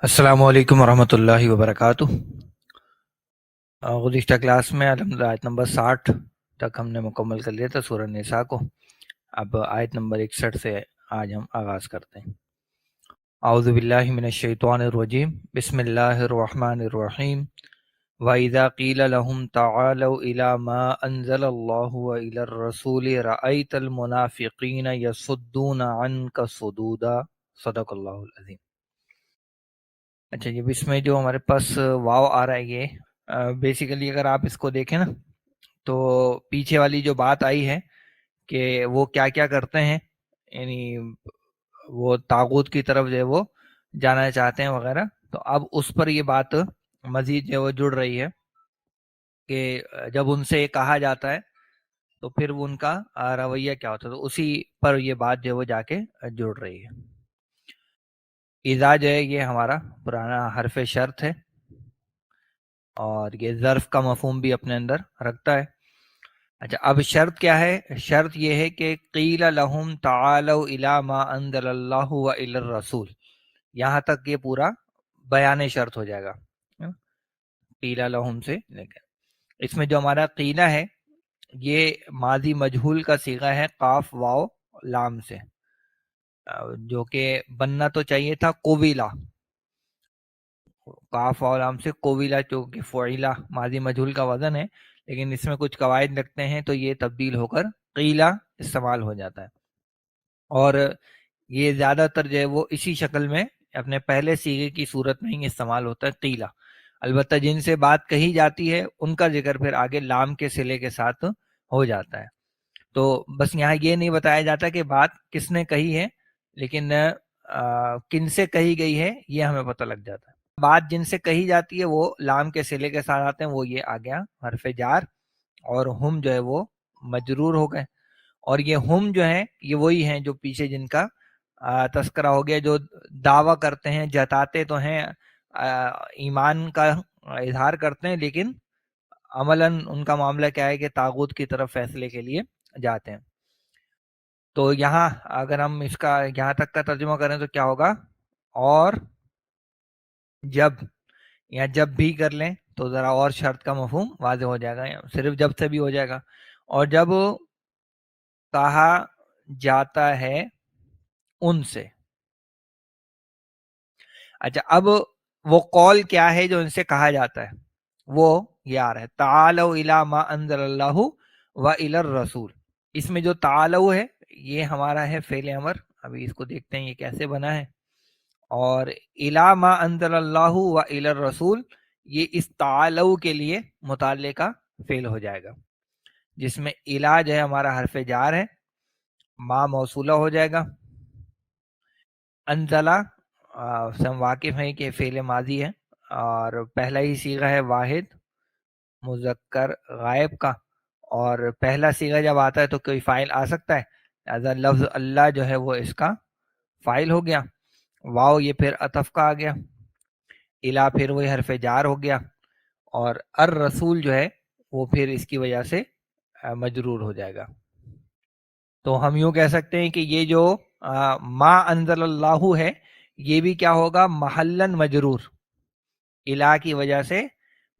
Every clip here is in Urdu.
السلام علیکم ورحمۃ اللہ وبرکاتہ۔ گزشتہ کلاس میں الحمدللہ آیت نمبر 60 تک ہم نے مکمل کر لیا تھا سورہ نساء کو۔ اب آیت نمبر 61 سے آج ہم آغاز کرتے ہیں۔ اعوذ باللہ من الشیطان الرجیم، بسم اللہ الرحمن الرحیم۔ وَإِذَا قِيلَ لَهُمْ تَعَالَوْا إِلَى مَا أَنزَلَ اللَّهُ وَإِلَى الرَّسُولِ رَأَيْتَ الْمُنَافِقِينَ يَصُدُّونَ عَنْكَ صُدُودًا۔ صدق اللہ العظیم۔ اچھا، جب اس میں جو ہمارے پاس واو آ رہا ہے، یہ بیسیکلی اگر آپ اس کو دیکھیں نا تو پیچھے والی جو بات آئی ہے کہ وہ کیا کیا کرتے ہیں، یعنی وہ طاغوت کی طرف جو ہے وہ جانا چاہتے ہیں وغیرہ، تو اب اس پر یہ بات مزید جو ہے وہ جڑ رہی ہے کہ جب ان سے کہا جاتا ہے تو پھر وہ ان کا رویہ کیا ہوتا ہے، تو اسی پر یہ بات جو ہے وہ جا کے جڑ رہی ہے۔ اذا جو ہے یہ ہمارا پرانا حرف شرط ہے اور یہ ظرف کا مفہوم بھی اپنے اندر رکھتا ہے۔ اچھا، اب شرط کیا ہے؟ شرط یہ ہے کہ قیل لہم تعالوا الی ما انزل اللہ و الی الرسول، یہاں تک یہ پورا بیان شرط ہو جائے گا۔ قیل لہم سے لے کر اس میں جو ہمارا قیلہ ہے یہ ماضی مجہول کا صیغہ ہے قاف واو لام سے، جو کہ بننا تو چاہیے تھا قویلہ، قاف واو لام سے قویلہ، چونکہ فعیلہ ماضی مجہول کا وزن ہے، لیکن اس میں کچھ قواعد لگتے ہیں تو یہ تبدیل ہو کر قیلہ استعمال ہو جاتا ہے، اور یہ زیادہ تر جو ہے وہ اسی شکل میں اپنے پہلے صیغے کی صورت میں ہی استعمال ہوتا ہے قیلہ۔ البتہ جن سے بات کہی جاتی ہے ان کا ذکر پھر آگے لام کے صلے کے ساتھ ہو جاتا ہے، تو بس یہاں یہ نہیں بتایا جاتا کہ بات کس نے کہی ہے، لیکن کن سے کہی گئی ہے یہ ہمیں پتہ لگ جاتا ہے۔ بات جن سے کہی جاتی ہے وہ لام کے صلے کے ساتھ آتے ہیں، وہ یہ آ گیا حرف جار، اور ہم جو ہے وہ مجرور ہو گئے، اور یہ ہم جو ہیں یہ وہی ہیں جو پیچھے جن کا تذکرہ ہو گیا، جو دعویٰ کرتے ہیں، جتاتے تو ہیں ایمان کا اظہار کرتے ہیں، لیکن عملاً ان کا معاملہ کیا ہے کہ طاغوت کی طرف فیصلے کے لیے جاتے ہیں۔ تو یہاں اگر ہم اس کا یہاں تک کا ترجمہ کریں تو کیا ہوگا؟ اور جب، یا جب بھی کر لیں تو ذرا اور شرط کا مفہوم واضح ہو جائے گا، یا صرف جب سے بھی ہو جائے گا۔ اور جب کہا جاتا ہے ان سے، اچھا اب وہ قول کیا ہے جو ان سے کہا جاتا ہے، وہ یہ آ رہا ہے تعالوا الی ما انزل اللہ و الی الرسول۔ اس میں جو تعالوا ہے یہ ہمارا ہے فعل امر، ابھی اس کو دیکھتے ہیں یہ کیسے بنا ہے، اور الی ما انزل اللہ و الی الرسول یہ اس تعالوا کے لیے متعلقہ فعل ہو جائے گا، جس میں الی جو ہے ہمارا حرف جار ہے، ما موصولہ ہو جائے گا، انزلہ سے ہم واقف ہیں کہ فعل ماضی ہے، اور پہلا ہی صیغہ ہے واحد مذکر غائب کا، اور پہلا صیغہ جب آتا ہے تو کوئی فاعل آ سکتا ہے، لہذا لفظ اللہ جو ہے وہ اس کا فاعل ہو گیا، واو یہ پھر عطف کا آ گیا، الا پھر وہی حرف جار ہو گیا، اور الرسول جو ہے وہ پھر اس کی وجہ سے مجرور ہو جائے گا۔ تو ہم یوں کہہ سکتے ہیں کہ یہ جو ما انزل اللہ ہے یہ بھی کیا ہوگا؟ محلن مجرور، الا کی وجہ سے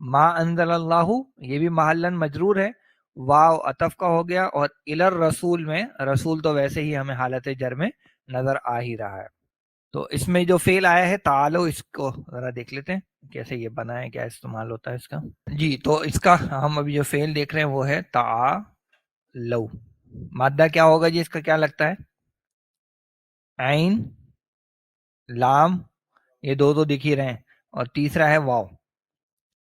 ما انزل اللہ یہ بھی محلن مجرور ہے، واو عطف کا ہو گیا، اور الی الرسول میں رسول تو ویسے ہی ہمیں حالت جر میں نظر آ ہی رہا ہے۔ تو اس میں جو فعل آیا ہے تعالو، اس کو ذرا دیکھ لیتے ہیں کیسے یہ بنا ہے، کیا استعمال ہوتا ہے اس کا۔ جی، تو اس کا ہم ابھی جو فعل دیکھ رہے ہیں وہ ہے تعالو، مادہ کیا ہوگا جی؟ اس کا کیا لگتا ہے؟ عین لام، یہ دو دکھ ہی رہے ہیں، اور تیسرا ہے واو،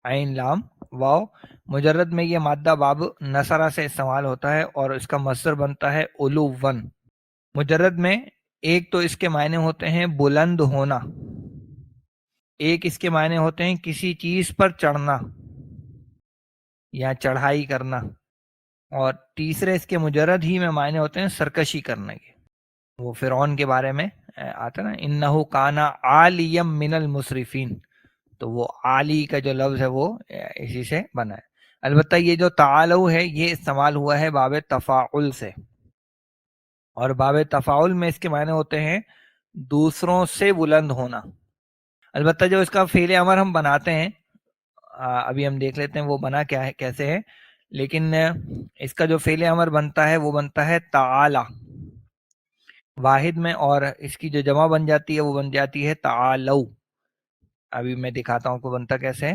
عین لام واو، مجرد میں یہ مادہ باب نصرہ سے استعمال ہوتا ہے، اور اس کا مصدر بنتا ہے علوون۔ مجرد میں ایک تو اس کے معنی ہوتے ہیں بلند ہونا، ایک اس کے معنی ہوتے ہیں کسی چیز پر چڑھنا یا چڑھائی کرنا، اور تیسرے اس کے مجرد ہی میں معنی ہوتے ہیں سرکشی کرنے کے۔ وہ فرعون کے بارے میں آتا نا، انہو کانا عالیم من المسرفین، تو وہ عالی کا جو لفظ ہے وہ اسی سے بنا ہے۔ البتہ یہ جو تعالو ہے یہ استعمال ہوا ہے باب تفاعل سے، اور باب تفاعل میں اس کے معنی ہوتے ہیں دوسروں سے بلند ہونا، البتہ جو اس کا فعل امر ہم بناتے ہیں ابھی ہم دیکھ لیتے ہیں وہ بنا کیا ہے کیسے ہے. لیکن اس کا جو فعل امر بنتا ہے وہ بنتا ہے تعالی واحد میں, اور اس کی جو جمع بن جاتی ہے وہ بن جاتی ہے تعالو. ابھی میں دکھاتا ہوں آپ کو بنتا کیسے ہے.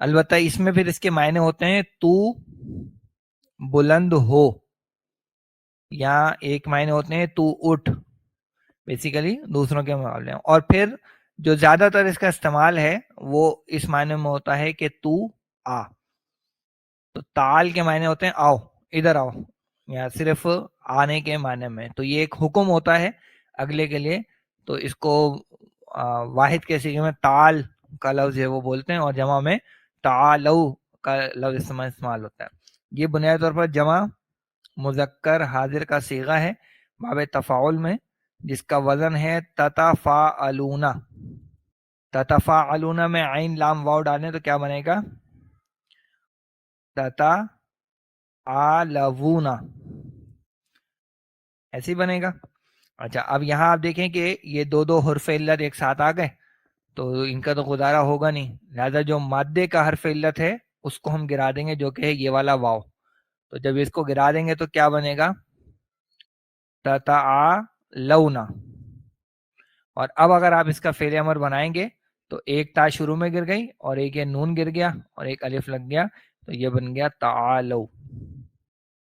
البتہ اس میں پھر اس کے معنی ہوتے ہیں تو بلند ہو, یا ایک معنی ہوتے ہیں تو اٹھ, بیسیکلی دوسروں کے مقابلے. اور پھر جو زیادہ تر اس کا استعمال ہے وہ اس معنی میں ہوتا ہے کہ تو آ. تو تعال کے معنی ہوتے ہیں آؤ, ادھر آؤ, یا صرف آنے کے معنی میں. تو یہ ایک حکم ہوتا ہے اگلے کے لیے. تو اس کو واحد کے صیغے میں تعال کا لفظ ہے وہ بولتے ہیں, اور جمع میں تعالو کا لفظ استعمال ہوتا ہے. یہ بنیادی طور پر جمع مذکر حاضر کا صیغہ ہے باب تفاعل میں, جس کا وزن ہے تتفاعلون. تتفاعلون میں عین لام واو ڈالیں تو کیا بنے گا؟ تتعالون, ایسے ہی بنے گا. اچھا, اب یہاں آپ دیکھیں کہ یہ دو دو حرف علت ایک ساتھ آ گئے, تو ان کا تو گزارا ہوگا نہیں, لہذا جو مادے کا حرف علت ہے اس کو ہم گرا دیں گے, جو کہ ہے یہ والا واو. تو جب اس کو گرا دیں گے تو کیا بنے گا؟ تتعالون. اور اب اگر آپ اس کا فعل امر بنائیں گے تو ایک تا شروع میں گر گئی, اور ایک یہ نون گر گیا, اور ایک الف لگ گیا, تو یہ بن گیا تعالو.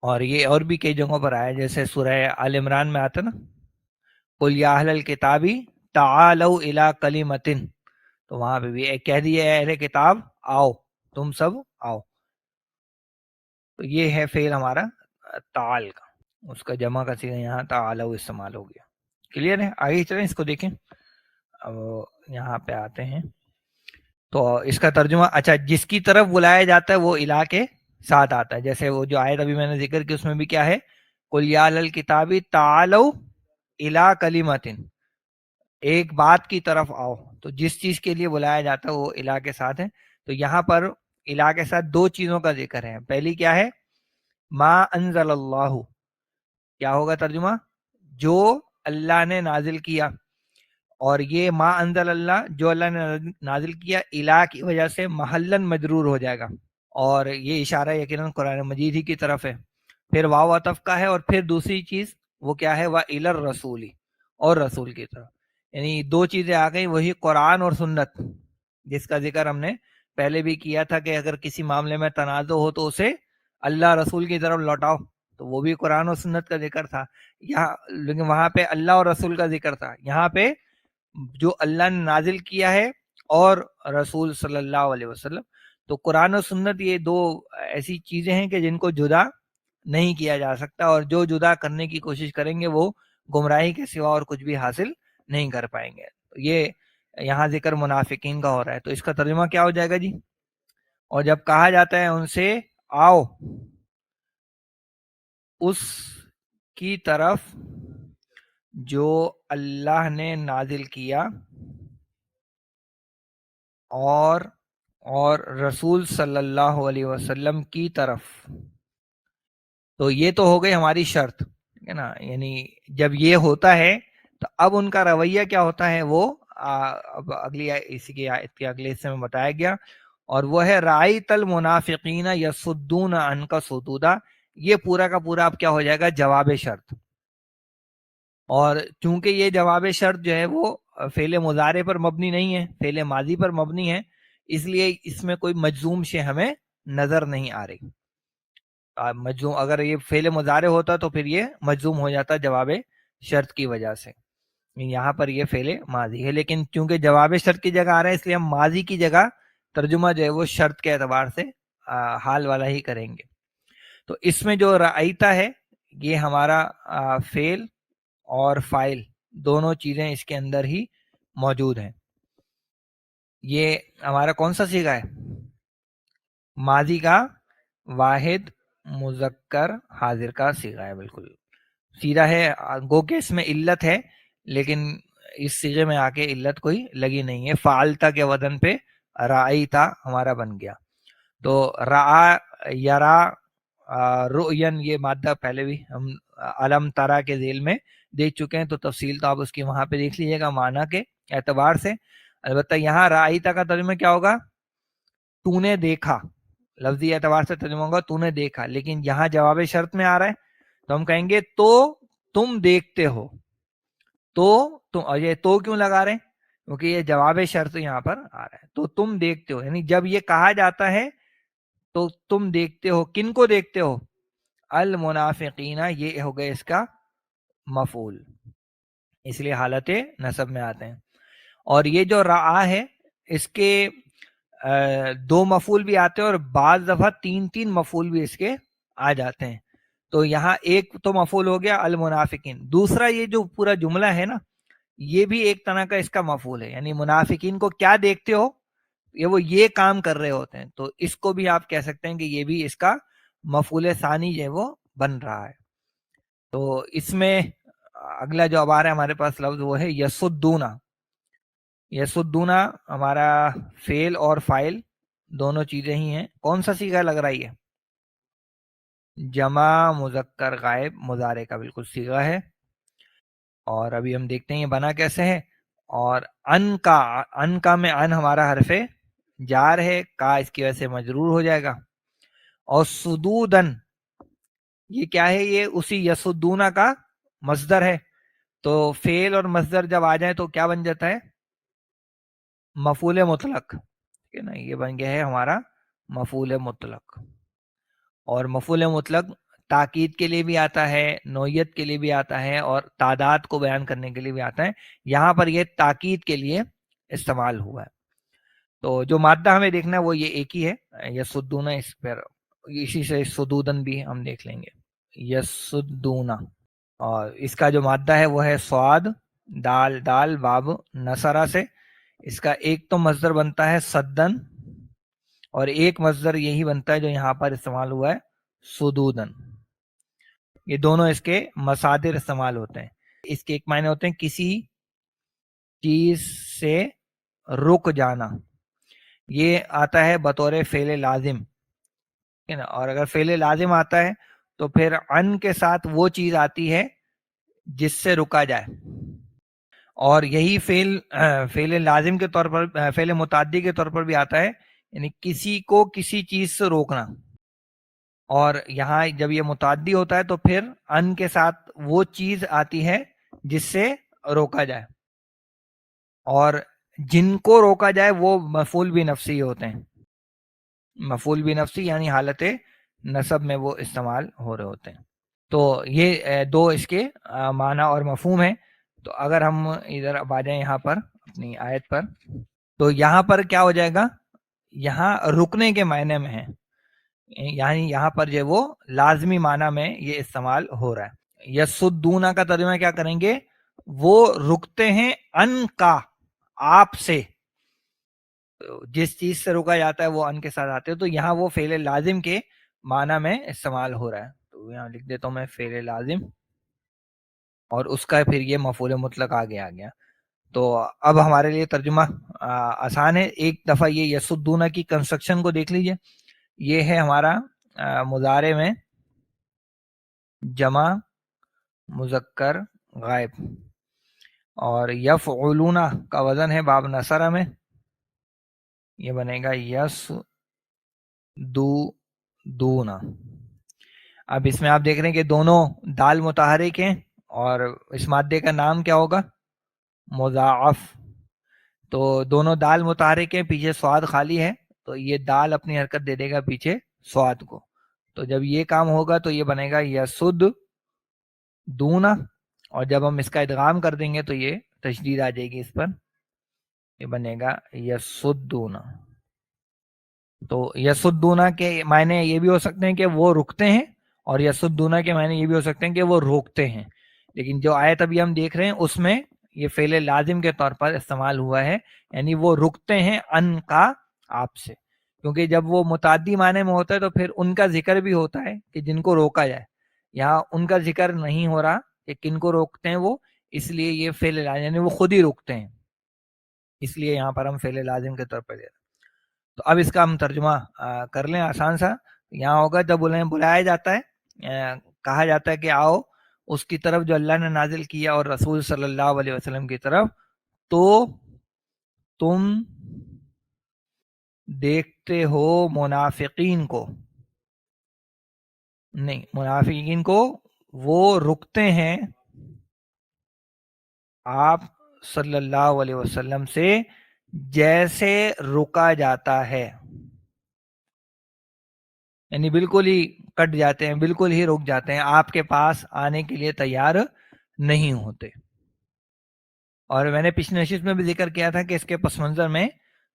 اور یہ اور بھی کئی جگہوں پر آیا, جیسے سورہ آل عمران میں آتا نا, قل یا اہل الکتاب تعالوا الی کلمۃ, تو وہاں پہ بھی ایک کہہ دیا اہل کتاب آؤ, تم سب آؤ. تو یہ ہے فعل ہمارا تعال کا, اس کا جمع کا صیغہ یہاں تعالوا استعمال ہو گیا. کلیئر ہے؟ آگے چلیں اس کو دیکھیں. اب یہاں پہ آتے ہیں تو اس کا ترجمہ, اچھا جس کی طرف بلایا جاتا ہے وہ الہ کے ساتھ آتا ہے. جیسے وہ جو آیت ابھی میں نے ذکر کی اس میں بھی کیا ہے, قل یا اہل الکتاب تعالوا الی کلمۃ, ایک بات کی طرف آؤ. تو جس چیز کے لیے بلایا جاتا ہے وہ الہ کے ساتھ ہے. تو یہاں پر الہ کے ساتھ دو چیزوں کا ذکر ہے. پہلی کیا ہے؟ ما انزل اللہ, کیا ہوگا ترجمہ؟ جو اللہ نے نازل کیا. اور یہ ما انزل اللہ, جو اللہ نے نازل کیا, الہ کی وجہ سے محلن مجرور ہو جائے گا, اور یہ اشارہ یقیناً قرآن مجید ہی کی طرف ہے. پھر واو عطف کا ہے, اور پھر دوسری چیز وہ کیا ہے؟ وَإِلَى الرَّسُولِ, اور رسول کی طرف. یعنی دو چیزیں آ گئی, وہی قرآن اور سنت, جس کا ذکر ہم نے پہلے بھی کیا تھا کہ اگر کسی معاملے میں تنازع ہو تو اسے اللہ رسول کی طرف لوٹاؤ, تو وہ بھی قرآن اور سنت کا ذکر تھا یہاں. لیکن وہاں پہ اللہ اور رسول کا ذکر تھا, یہاں پہ جو اللہ نے نازل کیا ہے اور رسول صلی اللہ علیہ وسلم. تو قرآن و سنت یہ دو ایسی چیزیں ہیں کہ جن کو جدا نہیں کیا جا سکتا, اور جو جدا کرنے کی کوشش کریں گے وہ گمراہی کے سوا اور کچھ بھی حاصل نہیں کر پائیں گے. یہ یہاں ذکر منافقین کا ہو رہا ہے, تو اس کا ترجمہ کیا ہو جائے گا جی؟ اور جب کہا جاتا ہے ان سے آؤ اس کی طرف جو اللہ نے نازل کیا اور رسول صلی اللہ علیہ وسلم کی طرف, تو یہ تو ہو گئی ہماری شرط, ٹھیک ہے نا. یعنی جب یہ ہوتا ہے تو اب ان کا رویہ کیا ہوتا ہے وہ اب اگلی اسی کی آیت کے اگلے حصے میں بتایا گیا, اور وہ ہے رأیت المنافقین یصدون عنک صدودا. یہ پورا کا پورا اب کیا ہو جائے گا؟ جواب شرط. اور چونکہ یہ جواب شرط جو ہے وہ فعل مضارع پر مبنی نہیں ہے, فعل ماضی پر مبنی ہے, اس لیے اس میں کوئی مجزوم شے ہمیں نظر نہیں آ رہی. مجزوم اگر یہ فعل مضارع ہوتا تو پھر یہ مجزوم ہو جاتا جواب شرط کی وجہ سے. یہاں پر یہ فعل ماضی ہے, لیکن چونکہ جواب شرط کی جگہ آ رہا ہے اس لیے ہم ماضی کی جگہ ترجمہ جو ہے وہ شرط کے اعتبار سے حال والا ہی کریں گے. تو اس میں جو رأیتا ہے یہ ہمارا فعل اور فاعل دونوں چیزیں اس کے اندر ہی موجود ہیں. یہ ہمارا کون سا صیغہ ہے؟ ماضی کا واحد مذکر حاضر کا صیغہ ہے, بالکل سیدھا ہے. گو کہ اس میں علت ہے, لیکن اس صیغے میں آ کے علت کوئی لگی نہیں ہے. فعلتا کے وزن پہ رأیتا ہمارا بن گیا. تو رآ یرا رؤین, یہ مادہ پہلے بھی ہم علم ترا کے ذیل میں دیکھ چکے ہیں, تو تفصیل تو آپ اس کی وہاں پہ دیکھ لیجیے گا معنی کے اعتبار سے. البتہ یہاں رأیتا کا ترجمہ کیا ہوگا؟ تو نے دیکھا، لفظی اعتبار سے ترجمہ ہوگا تو نے دیکھا، لیکن یہاں جواب شرط میں آ رہا ہے تو ہم کہیں گے تو تم دیکھتے ہو. تو تم، اور یہ تو کیوں لگا رہے ہیں؟ کیونکہ یہ جواب شرط یہاں پر آ رہا ہے. تو تم دیکھتے ہو، یعنی جب یہ کہا جاتا ہے تو تم دیکھتے ہو، کن کو دیکھتے ہو؟ المنافقین، یہ ہو گئے اس کا مفعول، اس لیے حالت نصب میں آتے ہیں. اور یہ جو رعا ہے اس کے دو مفعول بھی آتے ہیں اور بعض دفعہ تین تین مفعول بھی اس کے آ جاتے ہیں. تو یہاں ایک تو مفعول ہو گیا المنافقین، دوسرا یہ جو پورا جملہ ہے نا یہ بھی ایک طرح کا اس کا مفعول ہے، یعنی منافقین کو کیا دیکھتے ہو؟ وہ یہ کام کر رہے ہوتے ہیں. تو اس کو بھی آپ کہہ سکتے ہیں کہ یہ بھی اس کا مفعول ثانی جو ہے وہ بن رہا ہے. تو اس میں اگلا جو اب آ رہا ہے ہمارے پاس لفظ وہ ہے یسدونا. یسدونا ہمارا فعل اور فاعل دونوں چیزیں ہی ہیں. کون سا صیغہ لگ رہی ہے؟ جمع مذکر غائب مضارع کا بالکل صیغہ ہے. اور ابھی ہم دیکھتے ہیں یہ بنا کیسے ہے. اور ان کا میں ان ہمارا حرف جار ہے، کا اس کی وجہ سے مجرور ہو جائے گا. اور سدودن یہ کیا ہے؟ یہ اسی یسدونا کا مصدر ہے. تو فعل اور مصدر جب آ جائیں تو کیا بن جاتا ہے؟ مفعول مطلق. ٹھیک ہے نا، یہ بن گیا ہے ہمارا مفعول مطلق. اور مفعول مطلق تاکید کے لیے بھی آتا ہے، نوعیت کے لیے بھی آتا ہے، اور تعداد کو بیان کرنے کے لیے بھی آتا ہے. یہاں پر یہ تاکید کے لیے استعمال ہوا ہے. تو جو مادہ ہمیں دیکھنا ہے وہ یہ ایک ہی ہے، یسدونا. اس پر اسی سے سدودن بھی ہم دیکھ لیں گے. یسدونا، اور اس کا جو مادہ ہے وہ ہے سواد، دال دال باب نصرہ سے. اس کا ایک تو مصدر بنتا ہے سدن، اور ایک مصدر یہی بنتا ہے جو یہاں پر استعمال ہوا ہے سدودن. یہ دونوں اس کے مصادر استعمال ہوتے ہیں. اس کے ایک معنی ہوتے ہیں کسی چیز سے رک جانا، یہ آتا ہے بطور فعل لازم. اور اگر فعل لازم آتا ہے تو پھر ان کے ساتھ وہ چیز آتی ہے جس سے رکا جائے. اور یہی فعل لازم کے طور پر، فعل متعدی کے طور پر بھی آتا ہے، یعنی کسی کو کسی چیز سے روکنا. اور یہاں جب یہ متعدی ہوتا ہے تو پھر ان کے ساتھ وہ چیز آتی ہے جس سے روکا جائے. اور جن کو روکا جائے وہ مفعول بھی نفسی ہوتے ہیں. مفعول بھی نفسی یعنی حالت نصب میں وہ استعمال ہو رہے ہوتے ہیں. تو یہ دو اس کے معنی اور مفہوم ہیں. تو اگر ہم ادھر اب آ جائیں یہاں پر اپنی آیت پر، تو یہاں پر کیا ہو جائے گا؟ یہاں رکنے کے معنی میں ہے، یعنی یہاں پر جو وہ لازمی معنی میں یہ استعمال ہو رہا ہے. یسدونا کا ترجمہ کیا کریں گے؟ وہ رکتے ہیں ان کا، آپ سے. جس چیز سے رکا جاتا ہے وہ ان کے ساتھ آتے ہیں. تو یہاں وہ فعل لازم کے معنی میں استعمال ہو رہا ہے. تو یہاں لکھ دیتا ہوں میں فعل لازم، اور اس کا پھر یہ مفعول مطلق آگے آ گیا. تو اب ہمارے لیے ترجمہ آسان ہے. ایک دفعہ یہ یسدونا کی کنسٹرکشن کو دیکھ لیجئے. یہ ہے ہمارا مضارع میں جمع مذکر غائب، اور یفعلون کا وزن ہے باب نصرہ میں، یہ بنے گا یس دونا. اب اس میں آپ دیکھ رہے ہیں کہ دونوں دال متحرک ہیں، اور اس مادے کا نام کیا ہوگا؟ مضاعف. تو دونوں دال متحرک ہیں، پیچھے سواد خالی ہے، تو یہ دال اپنی حرکت دے دے گا پیچھے سواد کو. تو جب یہ کام ہوگا تو یہ بنے گا یسد دونا. اور جب ہم اس کا ادغام کر دیں گے تو یہ تشدید آ جائے گی اس پر، یہ بنے گا یسدونا. تو یسدونا کے معنی یہ بھی ہو سکتے ہیں کہ وہ رکتے ہیں، اور یسدونا کے معنی یہ بھی ہو سکتے ہیں کہ وہ روکتے ہیں. لیکن جو آیت ابھی ہم دیکھ رہے ہیں اس میں یہ فعل لازم کے طور پر استعمال ہوا ہے، یعنی وہ رکتے ہیں ان کا، آپ سے. کیونکہ جب وہ متعدی معنی میں ہوتا ہے تو پھر ان کا ذکر بھی ہوتا ہے کہ جن کو روکا جائے. یہاں ان کا ذکر نہیں ہو رہا کہ کن کو روکتے ہیں وہ، اس لیے یہ فعل لازم یعنی وہ خود ہی روکتے ہیں، اس لیے یہاں پر ہم فعل لازم کے طور پر دے رہے ہیں. تو اب اس کا ہم ترجمہ کر لیں آسان سا. یہاں ہوگا جب انہیں بلایا جاتا ہے، کہا جاتا ہے کہ آؤ اس کی طرف جو اللہ نے نازل کیا اور رسول صلی اللہ علیہ وسلم کی طرف، تو تم دیکھتے ہو منافقین کو، نہیں، منافقین کو وہ رکتے ہیں آپ صلی اللہ علیہ وسلم سے جیسے رکا جاتا ہے، یعنی بالکل ہی کٹ جاتے ہیں، بالکل ہی رک جاتے ہیں، آپ کے پاس آنے کے لیے تیار نہیں ہوتے۔ اور میں نے پچھلی نشست میں بھی ذکر کیا تھا کہ اس کے پس منظر میں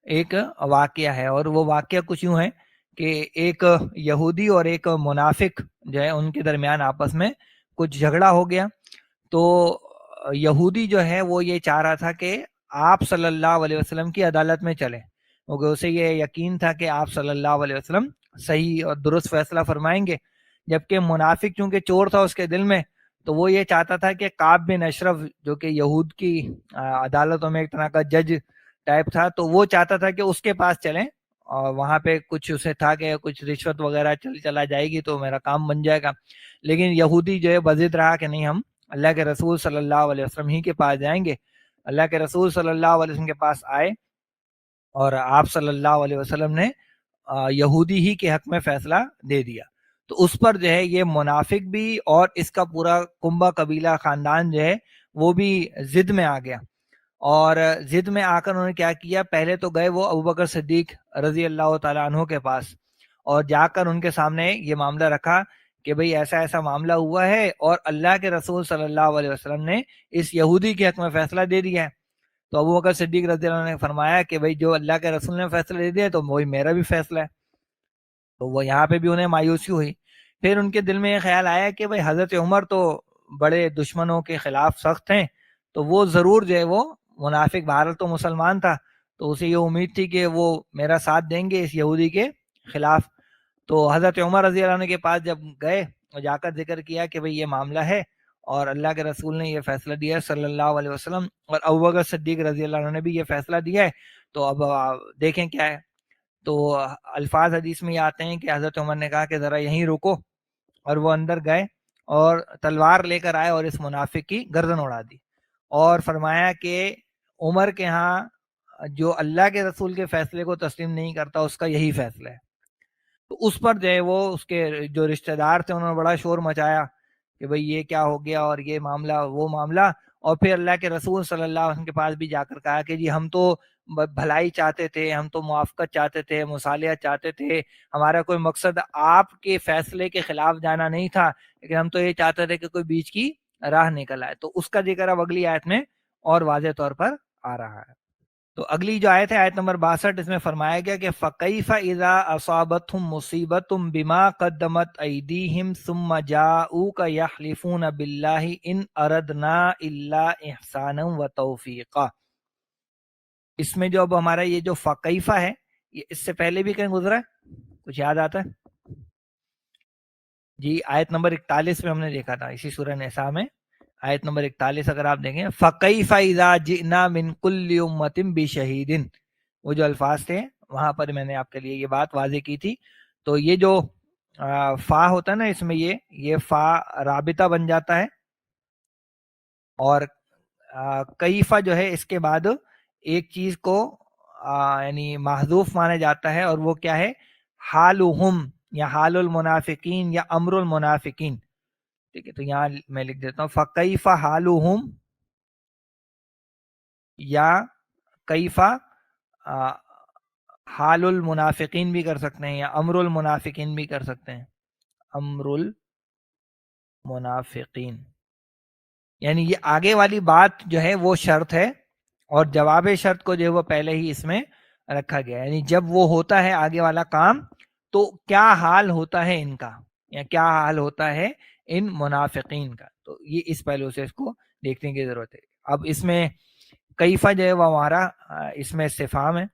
ایک واقعہ ہے، اور وہ واقعہ کچھ یوں ہے کہ ایک یہودی اور ایک منافق جو ہے ان کے درمیان آپس میں کچھ جھگڑا ہو گیا۔ تو یہودی جو ہے وہ یہ چاہ رہا تھا کہ آپ صلی اللہ علیہ وسلم کی عدالت میں چلیں، کیونکہ اسے یہ یقین تھا کہ آپ صلی اللہ علیہ وسلم صحیح اور درست فیصلہ فرمائیں گے، جبکہ منافق چونکہ چور تھا اس کے دل میں، تو وہ یہ چاہتا تھا کہ کعب بن اشرف جو کہ یہود کی عدالتوں میں ایک طرح کا جج ٹائپ تھا، تو وہ چاہتا تھا کہ اس کے پاس چلیں، اور وہاں پہ کچھ اسے تھا کہ کچھ رشوت وغیرہ چلا جائے گی تو میرا کام بن جائے گا۔ لیکن یہودی جو ہے بضد رہا کہ نہیں، ہم اللہ کے رسول صلی اللہ علیہ وسلم ہی کے پاس جائیں گے۔ اللہ کے رسول صلی اللہ علیہ وسلم کے پاس آئے اور آپ صلی اللہ علیہ وسلم نے یہودی ہی کے حق میں فیصلہ دے دیا۔ تو اس پر جو ہے یہ منافق بھی اور اس کا پورا کنبہ قبیلہ خاندان جو ہے وہ بھی ضد میں آ گیا، اور ضد میں آ کر انہوں نے کیا کیا، پہلے تو گئے وہ ابوبکر صدیق رضی اللہ تعالیٰ عنہ کے پاس، اور جا کر ان کے سامنے یہ معاملہ رکھا کہ بھئی ایسا ایسا معاملہ ہوا ہے اور اللہ کے رسول صلی اللہ علیہ وسلم نے اس یہودی کے حق میں فیصلہ دے دیا ہے۔ تو ابوبکر صدیق رضی اللہ عنہ نے فرمایا کہ بھئی جو اللہ کے رسول نے فیصلہ دے دیا تو وہی میرا بھی فیصلہ ہے۔ تو وہ یہاں پہ بھی انہیں مایوسی ہوئی۔ پھر ان کے دل میں یہ خیال آیا کہ بھئی حضرت عمر تو بڑے دشمنوں کے خلاف سخت ہیں، تو وہ ضرور جو ہے وہ منافق بہرحال تو مسلمان تھا، تو اسے یہ امید تھی کہ وہ میرا ساتھ دیں گے اس یہودی کے خلاف۔ تو حضرت عمر رضی اللہ عنہ کے پاس جب گئے اور جا کر ذکر کیا کہ بھئی یہ معاملہ ہے اور اللہ کے رسول نے یہ فیصلہ دیا ہے صلی اللہ علیہ وسلم، اور ابوبکر صدیق رضی اللہ عنہ نے بھی یہ فیصلہ دیا ہے، تو اب دیکھیں کیا ہے۔ تو الفاظ حدیث میں یہ آتے ہیں کہ حضرت عمر نے کہا کہ ذرا یہیں رکو، اور وہ اندر گئے اور تلوار لے کر آئے اور اس منافق کی گردن اڑا دی، اور فرمایا کہ عمر کے ہاں جو اللہ کے رسول کے فیصلے کو تسلیم نہیں کرتا اس کا یہی فیصلہ ہے۔ تو اس پر جو ہے وہ اس کے جو رشتہ دار تھے انہوں نے بڑا شور مچایا کہ بھئی یہ کیا ہو گیا اور یہ معاملہ وہ معاملہ، اور پھر اللہ کے رسول صلی اللہ علیہ وسلم کے پاس بھی جا کر کہا کہ جی ہم تو بھلائی چاہتے تھے، ہم تو موافقت چاہتے تھے، مصالحت چاہتے تھے، ہمارا کوئی مقصد آپ کے فیصلے کے خلاف جانا نہیں تھا، لیکن ہم تو یہ چاہتے تھے کہ کوئی بیچ کی راہ نکل آئے۔ تو اس کا ذکر اب اگلی آیت میں اور واضح طور پر آ رہا ہے۔ تو اگلی جو آیت ہے آیت نمبر 62، اس میں فرمایا گیا کہ فَكَيْفَ إِذَا أَصَابَتْهُمْ مُصِيبَةٌ بِمَا قَدَّمَتْ أَيْدِيهِمْ ثُمَّ جَاءُوكَ يَحْلِفُونَ بِاللَّهِ إِنْ أَرَدْنَا إِلَّا إِحْسَانًا وَتَوْفِيقًا۔ اس میں جو اب ہمارا یہ جو فَكَيْفَ ہے، یہ اس سے پہلے بھی کہیں گزرا ہے، کچھ یاد آتا ہے؟ جی آیت نمبر 41 میں ہم نے دیکھا تھا، اسی سورہ نساء میں آیت نمبر 41 اگر آپ دیکھیں، فَكَيْفَ إِذَا جِئْنَا مِن كُلِّ أُمَّةٍ بِشَهِيدٍ، وہ جو الفاظ تھے وہاں پر میں نے آپ کے لیے یہ بات واضح کی تھی۔ تو یہ جو فا ہوتا ہے نا، اس میں یہ فا رابطہ بن جاتا ہے، اور کیفہ جو ہے اس کے بعد ایک چیز کو یعنی محذوف مانا جاتا ہے، اور وہ کیا ہے، حالہم یا حال المنافقین یا امر المنافقین۔ ٹھیک ہے، تو یہاں میں لکھ دیتا ہوں فَكَيْفَ حَالُهُمْ، یا کیفا حال المنافقین بھی کر سکتے ہیں، یا امر المنافقین بھی کر سکتے ہیں، امر المنافقین، یعنی یہ آگے والی بات جو ہے وہ شرط ہے، اور جواب شرط کو جو ہے وہ پہلے ہی اس میں رکھا گیا، یعنی جب وہ ہوتا ہے آگے والا کام تو کیا حال ہوتا ہے ان کا، یا کیا حال ہوتا ہے ان منافقین کا۔ تو یہ اس پہلو سے اس کو دیکھنے کی ضرورت ہے۔ اب اس میں کیفہ جو ہے وہ ہمارا اس میں استفہام ہے،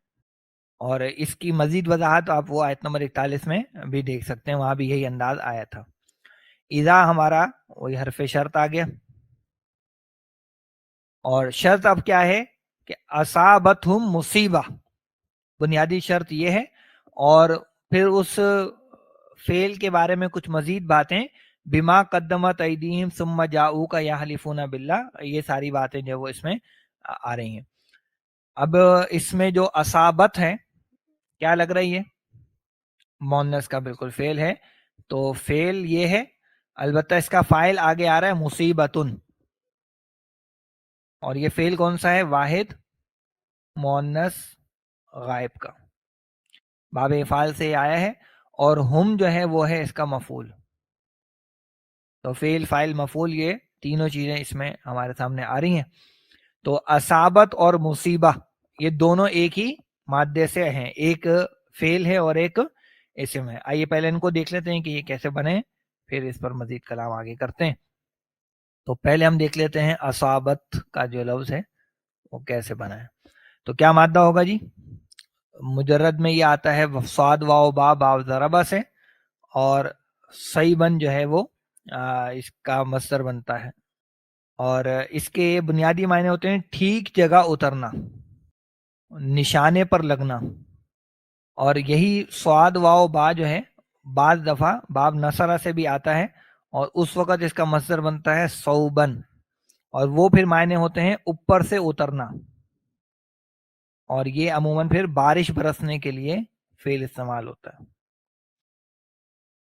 اور اس کی مزید وضاحت آپ وہ آیت نمبر 41 میں بھی دیکھ سکتے ہیں، وہاں بھی یہی انداز آیا تھا۔ اذا ہمارا وہی حرف شرط آ گیا، اور شرط اب کیا ہے کہ اصابتہم مصیبہ، بنیادی شرط یہ ہے، اور پھر اس فعل کے بارے میں کچھ مزید باتیں، بما قدمت ایدیہم ثم جاؤک یحلفون باللہ، یہ ساری باتیں جو وہ اس میں آ رہی ہیں۔ اب اس میں جو اصابت ہے کیا لگ رہی ہے؟ مونس کا بالکل فعل ہے. تو فعل یہ ہے، البتہ اس کا فاعل آگے آ رہا ہے مصیبتن، اور یہ فعل کون سا ہے؟ واحد مونس غائب کا، باب افعال سے آیا ہے. اور ہم جو ہے وہ ہے اس کا مفعول. تو فعل فاعل مفعول یہ تینوں چیزیں اس میں ہمارے سامنے آ رہی ہیں. تو اصابت اور مصیبہ یہ دونوں ایک ہی مادے سے ہیں، ایک فعل ہے اور ایک اسم ہے. آئیے پہلے ان کو دیکھ لیتے ہیں کہ یہ کیسے بنے، پھر اس پر مزید کلام آگے کرتے ہیں. تو پہلے ہم دیکھ لیتے ہیں اصابت کا جو لفظ ہے وہ کیسے بنا ہے. تو کیا مادہ ہوگا جی؟ مجرد میں یہ آتا ہے صاد واو با باو ضربہ سے، اور صیبن جو ہے وہ اس کا مصدر بنتا ہے. اور اس کے بنیادی معنی ہوتے ہیں ٹھیک جگہ اترنا، نشانے پر لگنا. اور یہی صاد واو با جو ہے بعض دفعہ باب نصرہ سے بھی آتا ہے، اور اس وقت اس کا مصدر بنتا ہے صوبن، اور وہ پھر معنی ہوتے ہیں اوپر سے اترنا. اور یہ عموماً پھر بارش برسنے کے لیے فعل استعمال ہوتا ہے،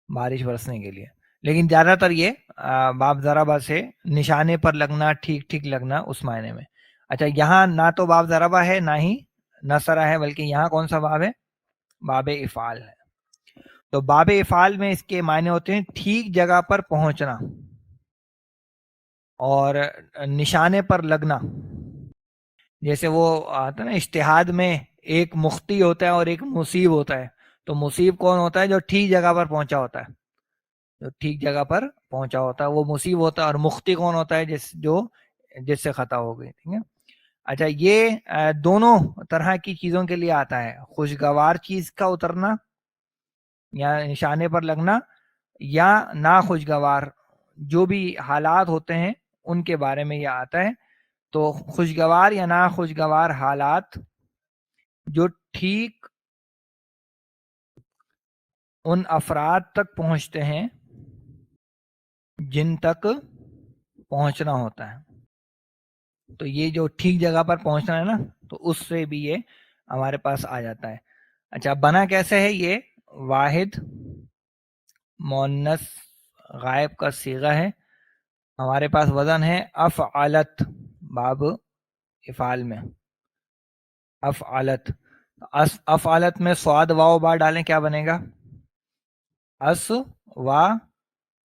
بارش برسنے کے لیے. لیکن زیادہ تر یہ باب ضربہ سے نشانے پر لگنا، ٹھیک ٹھیک لگنا اس معنی میں. اچھا، یہاں نہ تو باب ضربہ ہے نہ ہی نصرہ ہے، بلکہ یہاں کون سا باب ہے؟ باب افعال ہے. تو باب افعال میں اس کے معنی ہوتے ہیں ٹھیک جگہ پر پہنچنا اور نشانے پر لگنا. جیسے وہ آتا ہے نا اجتہاد میں، ایک مختی ہوتا ہے اور ایک مصیب ہوتا ہے. تو مصیب کون ہوتا ہے؟ جو ٹھیک جگہ پر پہنچا ہوتا ہے، جو ٹھیک جگہ پر پہنچا ہوتا ہے وہ مصیب ہوتا ہے. اور مختی کون ہوتا ہے؟ جس سے خطا ہو گئی. ٹھیک ہے. اچھا، یہ دونوں طرح کی چیزوں کے لیے آتا ہے، خوشگوار چیز کا اترنا یا نشانے پر لگنا، یا ناخوشگوار جو بھی حالات ہوتے ہیں ان کے بارے میں یہ آتا ہے. تو خوشگوار یا ناخوشگوار حالات جو ٹھیک ان افراد تک پہنچتے ہیں جن تک پہنچنا ہوتا ہے. تو یہ جو ٹھیک جگہ پر پہنچنا ہے نا، تو اس سے بھی یہ ہمارے پاس آ جاتا ہے. اچھا، بنا کیسے ہے؟ یہ واحد مؤنث غائب کا صیغہ ہے. ہمارے پاس وزن ہے افعلت، باب افعال میں افعلت. افعلت میں صاد واو با ڈالیں کیا بنے گا؟ اس و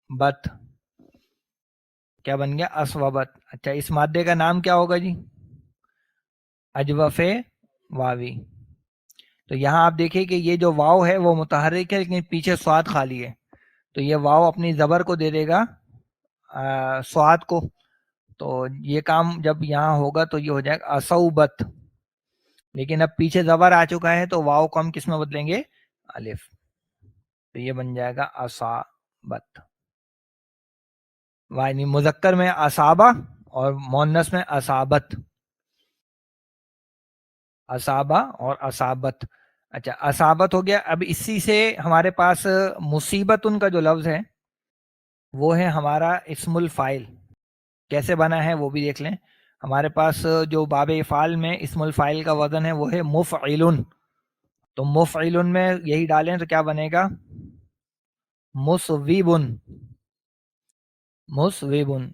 بت. کیا بن گیا؟ اس و بت. اچھا، اس مادے کا نام کیا ہوگا جی؟ اجوف واوی. تو یہاں آپ دیکھیں کہ یہ جو واو ہے وہ متحرک ہے، لیکن پیچھے سواد خالی ہے. تو یہ واو اپنی زبر کو دے دے گا سواد کو. تو یہ کام جب یہاں ہوگا تو یہ ہو جائے گا اصوبت. لیکن اب پیچھے زبر آ چکا ہے تو واو کو ہم کس میں بدلیں گے؟ الف. تو یہ بن جائے گا اصابت. یعنی مذکر میں اصابہ اور مؤنث میں اصابت، اصابہ اور اصابت. اچھا، اصابت ہو گیا. اب اسی سے ہمارے پاس مصیبت ان کا جو لفظ ہے وہ ہے ہمارا اسم الفاعل. کیسے بنا ہے وہ بھی دیکھ لیں. ہمارے پاس جو باب افعال میں اسم الفاعل کا وزن ہے وہ ہے مفعلن. تو مفعلن میں یہی ڈالیں تو کیا بنے گا؟ مصوبن. مصوبن.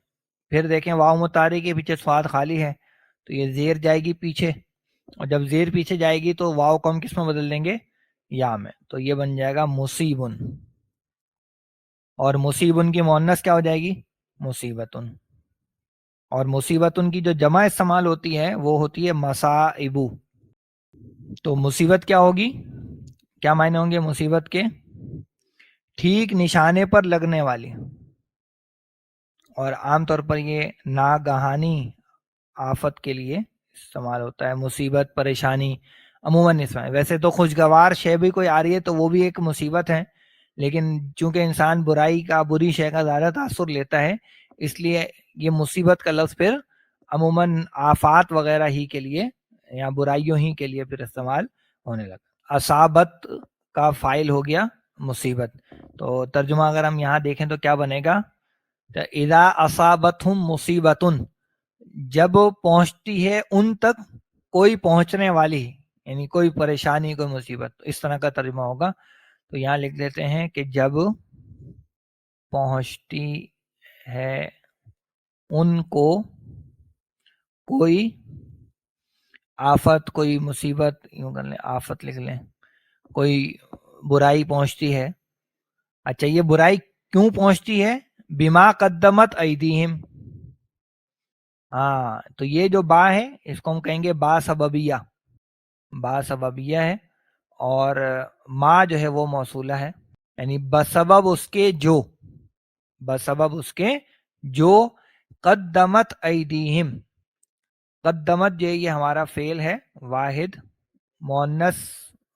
پھر دیکھیں واو متحرک کے پیچھے سواد خالی ہے تو یہ زیر جائے گی پیچھے، اور جب زیر پیچھے جائے گی تو واو کو ہم کس میں بدل دیں گے؟ یا میں. تو یہ بن جائے گا مصیبن. اور مصیبن کی مؤنث کیا ہو جائے گی؟ مصیبتن. اور مصیبتن کی جو جمع استعمال ہوتی ہے وہ ہوتی ہے مصائبو. تو مصیبت کیا ہوگی؟ کیا معنی ہوں گے مصیبت کے؟ ٹھیک نشانے پر لگنے والی. اور عام طور پر یہ ناگہانی آفت کے لیے استعمال ہوتا ہے. مصیبت، پریشانی عموماً اس میں. ویسے تو خوشگوار شے بھی کوئی آ رہی ہے تو وہ بھی ایک مصیبت ہے، لیکن چونکہ انسان برائی کا، بری شے کا زیادہ تاثر لیتا ہے، اس لیے یہ مصیبت کا لفظ پھر عموماً آفات وغیرہ ہی کے لیے یا برائیوں ہی کے لیے پھر استعمال ہونے لگا. اصابت کا فاعل ہو گیا مصیبت. تو ترجمہ اگر ہم یہاں دیکھیں تو کیا بنے گا؟ اذا اصابتہم مصیبتن، جب پہنچتی ہے ان تک کوئی پہنچنے والی، یعنی کوئی پریشانی کوئی مصیبت، اس طرح کا ترجمہ ہوگا. تو یہاں لکھ لیتے ہیں کہ جب پہنچتی ہے ان کو کوئی آفت، کوئی مصیبت، یوں کر لیں آفت لکھ لیں، کوئی برائی پہنچتی ہے. اچھا یہ برائی کیوں پہنچتی ہے؟ بما قدمت ایدیہم. ہاں تو یہ جو با ہے اس کو ہم کہیں گے با سببیہ، با سببیہ ہے، اور ما جو ہے وہ موصولہ ہے، یعنی بسبب اس کے جو، بسبب اس کے جو قدمت ایدیہم. قدمت جو یہ ہمارا فعل ہے واحد مؤنث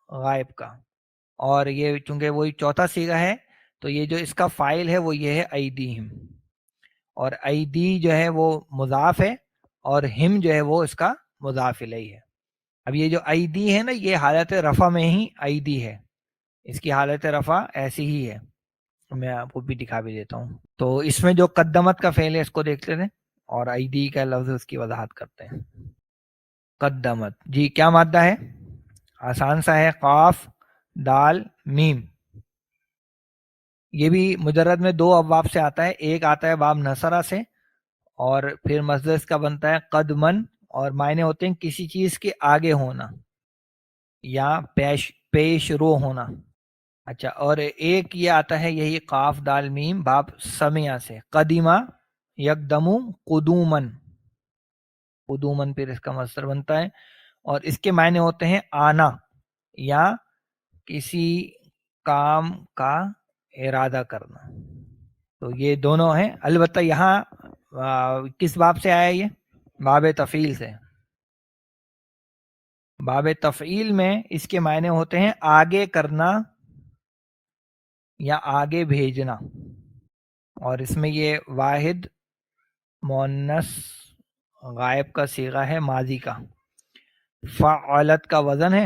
غائب کا، اور یہ چونکہ وہی چوتھا صیغہ ہے تو یہ جو اس کا فاعل ہے وہ یہ ہے ایدیہم، اور ایدی جو ہے وہ مضاف ہے اور ہم جو ہے وہ اس کا مضاف الیہ ہے. اب یہ جو ایدی ہے نا یہ حالت رفع میں ہی ایدی ہے، اس کی حالت رفع ایسی ہی ہے، میں آپ کو بھی دکھا بھی دیتا ہوں. تو اس میں جو قدمت کا فعل ہے اس کو دیکھ لیتے ہیں اور ایدی کا لفظ اس کی وضاحت کرتے ہیں. قدمت جی کیا مادہ ہے؟ آسان سا ہے، قاف دال میم. یہ بھی مجرد میں دو ابواب سے آتا ہے، ایک آتا ہے باب نصرہ سے اور پھر مصدر اس کا بنتا ہے قدمن، اور معنی ہوتے ہیں کسی چیز کے آگے ہونا یا پیش رو ہونا. اچھا اور ایک یہ آتا ہے یہی قاف دال میم باب سمیہ سے، قدیمہ یقدمو قدومن، قدومن پھر اس کا مصدر بنتا ہے، اور اس کے معنی ہوتے ہیں آنا یا کسی کام کا ارادہ کرنا. تو یہ دونوں ہیں. البتہ یہاں کس باب سے آیا یہ؟ باب تفعیل سے. باب تفعیل میں اس کے معنی ہوتے ہیں آگے کرنا یا آگے بھیجنا، اور اس میں یہ واحد مؤنث غائب کا صیغہ ہے ماضی کا. فعلت کا وزن ہے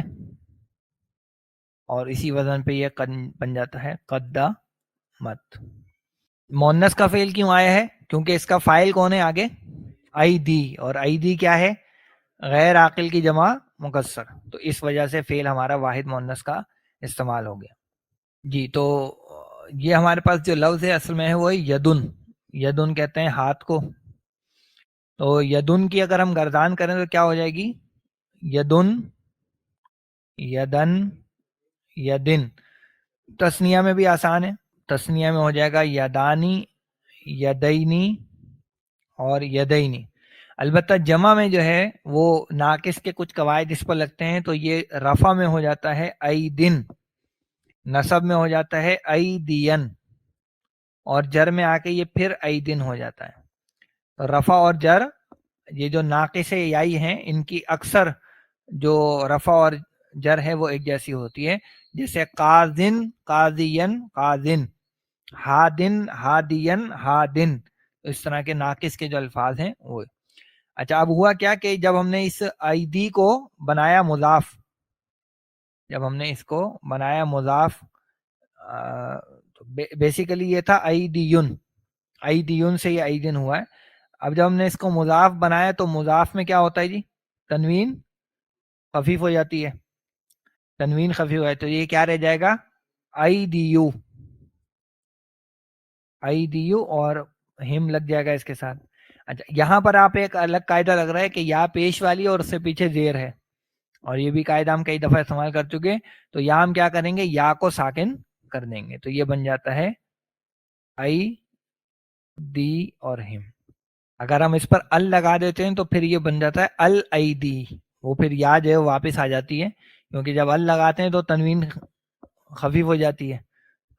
اور اسی وزن پہ یہ بن جاتا ہے قدمت. مؤنث کا فعل کیوں آیا ہے؟ کیونکہ اس کا فاعل کون ہے آگے؟ ایدی، اور ایدی کیا ہے؟ غیر عاقل کی جمع مکسر، تو اس وجہ سے فعل ہمارا واحد مؤنث کا استعمال ہو گیا. جی تو یہ ہمارے پاس جو لفظ ہے اصل میں ہے وہ یدن. یدن کہتے ہیں ہاتھ کو. تو یدن کی اگر ہم گردان کریں تو کیا ہو جائے گی؟ یدن، یدن، یدن. تسنیہ میں بھی آسان ہے، تسنیہ میں ہو جائے گا یدانی، یدینی اور یدینی. البتہ جمع میں جو ہے وہ ناقص کے کچھ قواعد اس پر لگتے ہیں، تو یہ رفع میں ہو جاتا ہے ایدن، نصب میں ہو جاتا ہے ایدین، اور جر میں آ کے یہ پھر ایدن ہو جاتا ہے. تو رفع اور جر یہ جو ناقص یائی ہیں ان کی اکثر جو رفع اور جر ہے وہ ایک جیسی ہوتی ہے، جیسے قاذن قاضین قاذن، ہادن ہادین ہادن، اس طرح کے ناقص کے جو الفاظ ہیں وہ. اچھا اب ہوا کیا کہ جب ہم نے اس ایدی کو بنایا مضاف، جب ہم نے اس کو بنایا مضاف، بیسیکلی یہ تھا ایدیون، ایدیون سے یہ ایدن ہوا ہے. اب جب ہم نے اس کو مضاف بنایا تو مضاف میں کیا ہوتا ہے جی؟ تنوین خفیف ہو جاتی ہے، تنوین خفیف ہو جاتی ہے، تو یہ کیا رہ جائے گا؟ ایدیو، ایدیو، اور ہم لگ جائے گا اس کے ساتھ. اچھا یہاں پر آپ ایک الگ قاعدہ لگ رہا ہے کہ یا پیش والی اور اس سے پیچھے زیر ہے، اور یہ بھی قاعدہ ہم کئی دفعہ استعمال کر چکے. تو یہاں ہم کیا کریں گے؟ یا کو ساکن کر دیں گے، تو یہ بن جاتا ہے ای دی اور ہم. اگر ہم اس پر ال لگا دیتے ہیں تو پھر یہ بن جاتا ہے الایدی، وہ پھر یا جو ہے واپس آ جاتی ہے، کیونکہ جب ال لگاتے ہیں تو تنوین خفیف ہو جاتی ہے،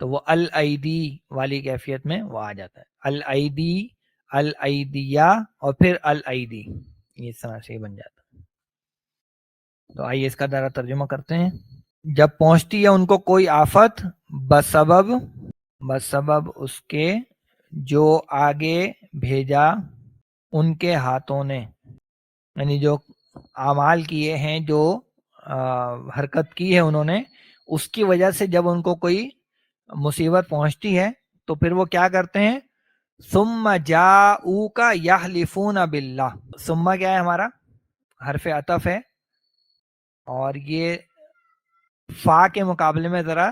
تو وہ الایدی والی کیفیت میں وہ آ جاتا ہے. الایدی، الایدیہ، اور پھر الایدی، اس طرح سے ہی بن جاتا ہے. تو آئیے اس کا ذرا ترجمہ کرتے ہیں. جب پہنچتی ہے ان کو کوئی آفت بسبب اس کے جو آگے بھیجا ان کے ہاتھوں نے، یعنی جو اعمال کیے ہیں، جو حرکت کی ہے انہوں نے، اس کی وجہ سے جب ان کو کوئی مصیبت پہنچتی ہے تو پھر وہ کیا کرتے ہیں؟ ثم جاؤک یحلفون باللہ. ثم کیا ہے ہمارا؟ حرف عطف ہے، اور یہ فا کے مقابلے میں ذرا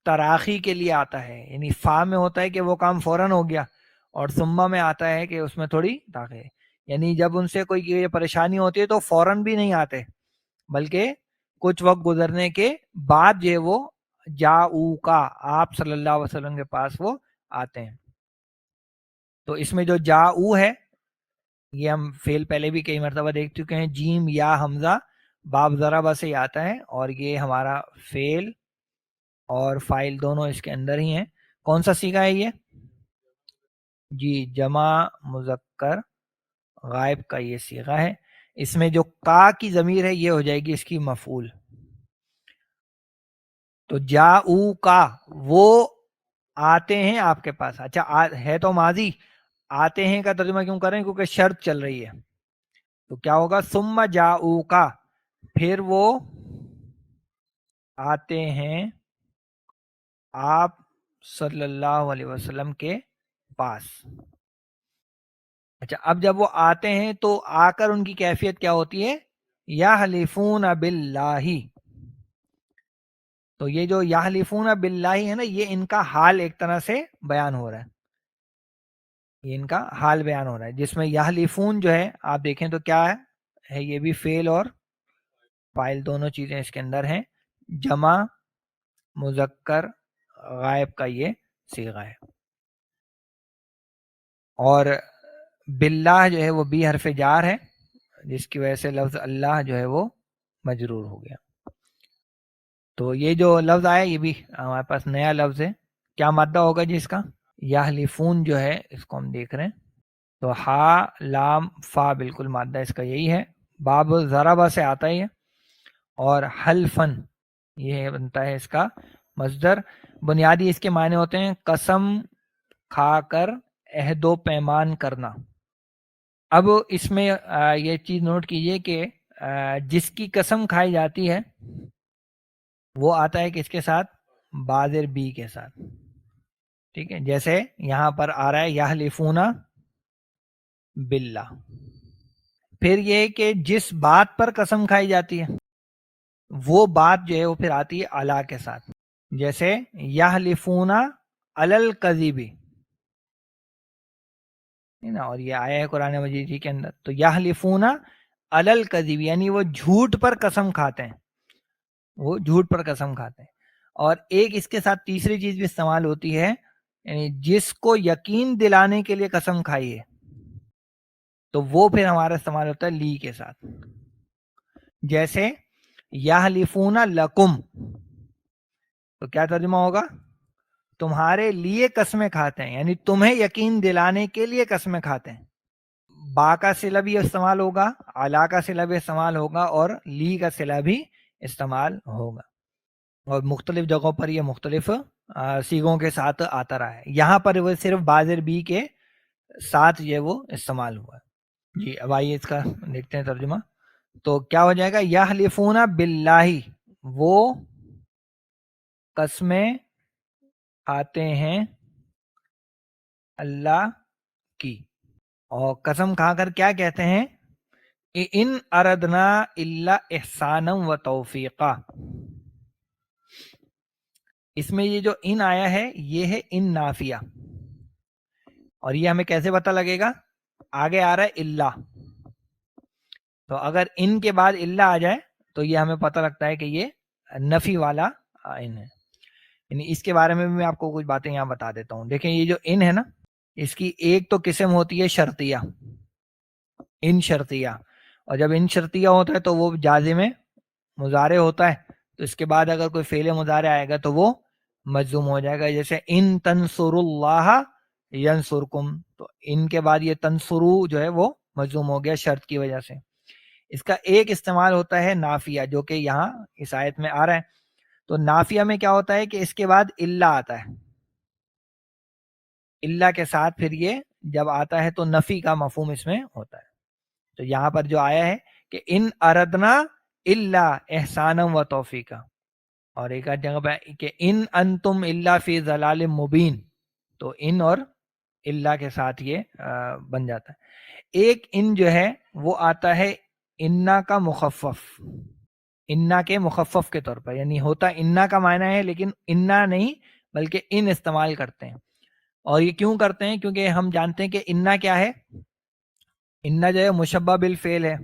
تراخی کے لیے آتا ہے، یعنی فا میں ہوتا ہے کہ وہ کام فوراً ہو گیا، اور ثم میں آتا ہے کہ اس میں تھوڑی تاخیر، یعنی جب ان سے کوئی پریشانی ہوتی ہے تو فوراً بھی نہیں آتے، بلکہ کچھ وقت گزرنے کے بعد جو وہ جاؤ کا آپ صلی اللہ علیہ وسلم کے پاس وہ آتے ہیں۔ تو اس میں جو جاؤ ہے یہ ہم فعل پہلے بھی کئی مرتبہ دیکھ چکے ہیں، جیم یا حمزہ باب ضربہ سے ہی آتا ہے، اور یہ ہمارا فعل اور فاعل دونوں اس کے اندر ہی ہیں۔ کون سا صیغہ ہے یہ؟ جی جمع مذکر غائب کا یہ صیغہ ہے۔ اس میں جو کا کی ضمیر ہے یہ ہو جائے گی اس کی مفعول۔ تو جاؤ کا وہ آتے ہیں آپ کے پاس، اچھا ہے تو ماضی، آتے ہیں کا ترجمہ کیوں کر رہے ہیں؟ کیونکہ شرط چل رہی ہے، تو کیا ہوگا؟ ثم جاؤ کا، پھر وہ آتے ہیں آپ صلی اللہ علیہ وسلم کے پاس۔ اچھا اب جب وہ آتے ہیں تو آ کر ان کی کیفیت کیا ہوتی ہے؟ یحلفون باللہ۔ تو یہ جو یحلفون باللہ ہے نا، یہ ان کا حال ایک طرح سے بیان ہو رہا ہے، یہ ان کا حال بیان ہو رہا ہے، جس میں یحلفون جو ہے آپ دیکھیں تو کیا ہے، یہ بھی فعل اور فاعل دونوں چیزیں اس کے اندر ہیں، جمع مذکر غائب کا یہ صیغہ ہے۔ اور باللہ جو ہے وہ بھی حرف جار ہے، جس کی وجہ سے لفظ اللہ جو ہے وہ مجرور ہو گیا۔ تو یہ جو لفظ آیا یہ بھی ہمارے پاس نیا لفظ ہے، کیا مادہ ہوگا جی اس کا؟ یحلفون جو ہے اس کو ہم دیکھ رہے ہیں، تو ہا لام فا بالکل مادہ اس کا یہی ہے، باب ضربہ سے آتا ہی ہے، اور حلفن یہ بنتا ہے اس کا مصدر۔ بنیادی اس کے معنی ہوتے ہیں قسم کھا کر عہد و پیمان کرنا۔ اب اس میں یہ چیز نوٹ کیجئے کہ جس کی قسم کھائی جاتی ہے وہ آتا ہے کس کے ساتھ؟ بادر بی کے ساتھ، ٹھیک ہے، جیسے یہاں پر آ رہا ہے یحلفون باللہ۔ پھر یہ کہ جس بات پر قسم کھائی جاتی ہے وہ بات جو ہے وہ پھر آتی ہے علی کے ساتھ، جیسے یحلفون علی الکذب، اور یہ آیا ہے قرآن مجید جی کے اندر، تو یحلفون علی الکذب یعنی وہ جھوٹ پر قسم کھاتے ہیں، وہ جھوٹ پر قسم کھاتے ہیں۔ اور ایک اس کے ساتھ تیسری چیز بھی استعمال ہوتی ہے، یعنی جس کو یقین دلانے کے لیے قسم کھائی ہے، تو وہ پھر ہمارا استعمال ہوتا ہے لی کے ساتھ، جیسے یحلفون لکم، تو کیا ترجمہ ہوگا؟ تمہارے لیے قسمیں کھاتے ہیں، یعنی تمہیں یقین دلانے کے لیے قسمیں کھاتے ہیں۔ با کا صلہ بھی استعمال ہوگا، علا کا صلہ بھی استعمال ہوگا، اور لی کا صلہ بھی استعمال ہوگا، اور مختلف جگہوں پر یہ مختلف صیغوں کے ساتھ آتا رہا ہے، یہاں پر وہ صرف بازر بی کے ساتھ یہ وہ استعمال ہوا ہے۔ جی اب آئیے اس کا دیکھتے ہیں ترجمہ، تو کیا ہو جائے گا؟ یحلفون باللہ، وہ قسمیں کھاتے ہیں اللہ کی، اور قسم کھا کر کیا کہتے ہیں؟ ان اردنا الا احسانا و توفیقا۔ اس میں یہ جو ان آیا ہے یہ ہے ان نافیہ، اور یہ ہمیں کیسے پتہ لگے گا؟ آگے آ رہا ہے اللہ، تو اگر ان کے بعد اللہ آ جائے تو یہ ہمیں پتہ لگتا ہے کہ یہ نفی والا ان ہے، یعنی اس کے بارے میں بھی میں آپ کو کچھ باتیں یہاں بتا دیتا ہوں۔ دیکھیں یہ جو ان ہے نا، اس کی ایک تو قسم ہوتی ہے شرطیہ، ان شرطیہ، اور جب ان شرطیہ ہوتا ہے تو وہ جازم مضارع ہوتا ہے، تو اس کے بعد اگر کوئی فعل مضارع آئے گا تو وہ مجزوم ہو جائے گا، جیسے ان تنصروا اللہ ینصرکم، تو ان کے بعد یہ تنصرو جو ہے وہ مجزوم ہو گیا شرط کی وجہ سے۔ اس کا ایک استعمال ہوتا ہے نافیہ، جو کہ یہاں اس آیت میں آ رہا ہے، تو نافیہ میں کیا ہوتا ہے کہ اس کے بعد اللہ آتا ہے، اللہ کے ساتھ پھر یہ جب آتا ہے تو نفی کا مفہوم اس میں ہوتا ہے۔ تو یہاں پر جو آیا ہے کہ ان اردنا الا احسانا و توفیقا، اور ایک جگہ پہ کہ ان انتم الا فی ضلال مبین، تو ان اور اللہ کے ساتھ یہ بن جاتا ہے۔ ایک ان جو ہے وہ آتا ہے انا کا مخفف، انا کے مخفف کے طور پر، یعنی ہوتا انا کا معنی ہے لیکن انا نہیں بلکہ ان استعمال کرتے ہیں. اور یہ کیوں کرتے ہیں؟ کیونکہ ہم جانتے ہیں کہ انا کیا ہے. انا جو ہے مشبہ بالفعل ہے،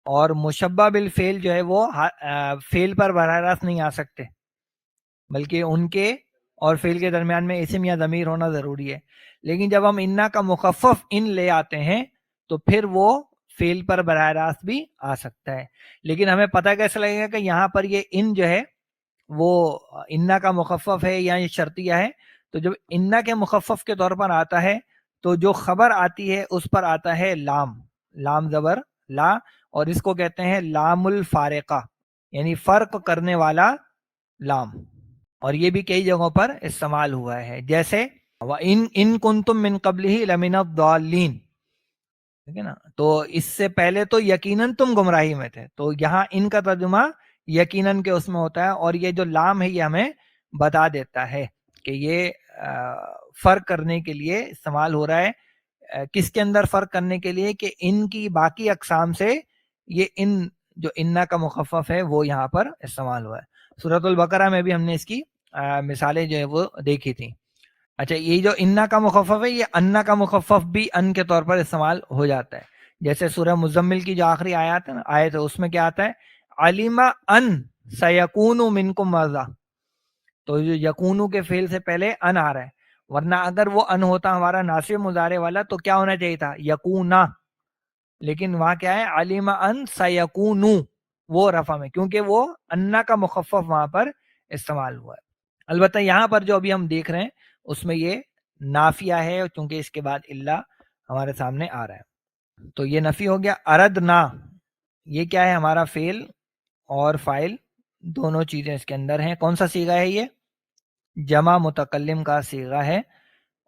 اور مشبہ بالفعل جو ہے وہ فعل پر براہ راست نہیں آ سکتے، بلکہ ان کے اور فعل کے درمیان میں اسم یا ضمیر ہونا ضروری ہے. لیکن جب ہم انا کا مخفف ان لے آتے ہیں تو پھر وہ فعل پر براہ راست بھی آ سکتا ہے. لیکن ہمیں پتہ کیسے لگے گا کہ یہاں پر یہ ان جو ہے وہ انا کا مخفف ہے یا یہ شرطیہ ہے؟ تو جب انا کے مخفف کے طور پر آتا ہے تو جو خبر آتی ہے اس پر آتا ہے لام، لام زبر لا، اور اس کو کہتے ہیں لام الفارقہ، یعنی فرق کرنے والا لام. اور یہ بھی کئی جگہوں پر استعمال ہوا ہے، جیسے وَإِن كُنتُم مِّن قَبْلِهِ لَمِنَ الضَّالِّينَ، ٹھیک ہے نا. تو اس سے پہلے تو یقیناً تم گمراہی میں تھے، تو یہاں ان کا ترجمہ یقیناً کے اس میں ہوتا ہے. اور یہ جو لام ہے یہ ہمیں بتا دیتا ہے کہ یہ فرق کرنے کے لیے استعمال ہو رہا ہے. کس کے اندر فرق کرنے کے لیے؟ کہ ان کی باقی اقسام سے یہ ان جو انا کا مخفف ہے وہ یہاں پر استعمال ہوا ہے. سورۃ البقرہ میں بھی ہم نے اس کی مثالیں جو ہے وہ دیکھی تھیں. اچھا، یہ جو انا کا مخفف ہے یہ انا کا مخفف بھی ان کے طور پر استعمال ہو جاتا ہے. جیسے سورہ مزمل کی جو آخری آیات ہے نا، آیت ہے، اس میں کیا آتا ہے؟ علم ان سیکون منکم مرضی. تو جو یکونو کے فعل سے پہلے ان آ رہا ہے، ورنہ اگر وہ ان ہوتا ہمارا ناصب مضارع والا تو کیا ہونا چاہیے تھا؟ یکونا. لیکن وہاں کیا ہے؟ علم ان سیکونو، وہ رفع میں، کیونکہ وہ انا کا مخفف وہاں پر استعمال ہوا ہے. البتہ یہاں پر جو ابھی ہم دیکھ رہے ہیں اس میں یہ نافیہ ہے، چونکہ اس کے بعد اللہ ہمارے سامنے آ رہا ہے. تو یہ نفی ہو گیا. اردنا، یہ کیا ہے؟ ہمارا فعل اور فاعل دونوں چیزیں اس کے اندر ہیں. کون سا صیغہ ہے؟ یہ جمع متکلم کا صیغہ ہے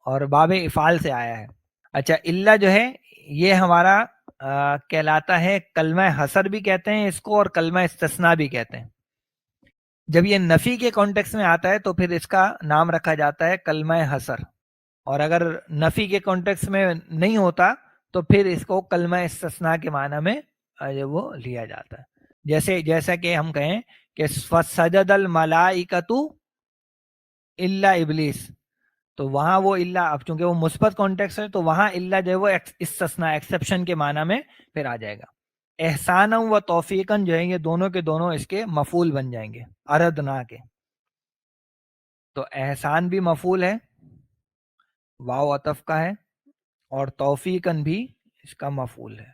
اور باب افعال سے آیا ہے. اچھا، اللہ جو ہے یہ ہمارا کہلاتا ہے کلمہ حصر بھی کہتے ہیں اس کو، اور کلمہ استثناء بھی کہتے ہیں. جب یہ نفی کے کانٹیکس میں آتا ہے تو پھر اس کا نام رکھا جاتا ہے کلمہ حصر، اور اگر نفی کے کانٹیکس میں نہیں ہوتا تو پھر اس کو کلمہ استثناء کے معنی میں وہ لیا جاتا ہے. جیسا کہ ہم کہیں کہ فسجد الملائکۃ الا ابلیس، تو وہاں وہ اللہ، اب چونکہ وہ مثبت کانٹیکس ہے تو وہاں اللہ جو ہے وہ استثناء ایکسیپشن کے معنی میں پھر آ جائے گا. احسانا و توفیقاً جو ہے یہ دونوں کے دونوں اس کے مفعول بن جائیں گے اردنا کے. تو احسان بھی مفعول ہے، واو عطف کا ہے، اور توفیقاً بھی اس کا مفعول ہے.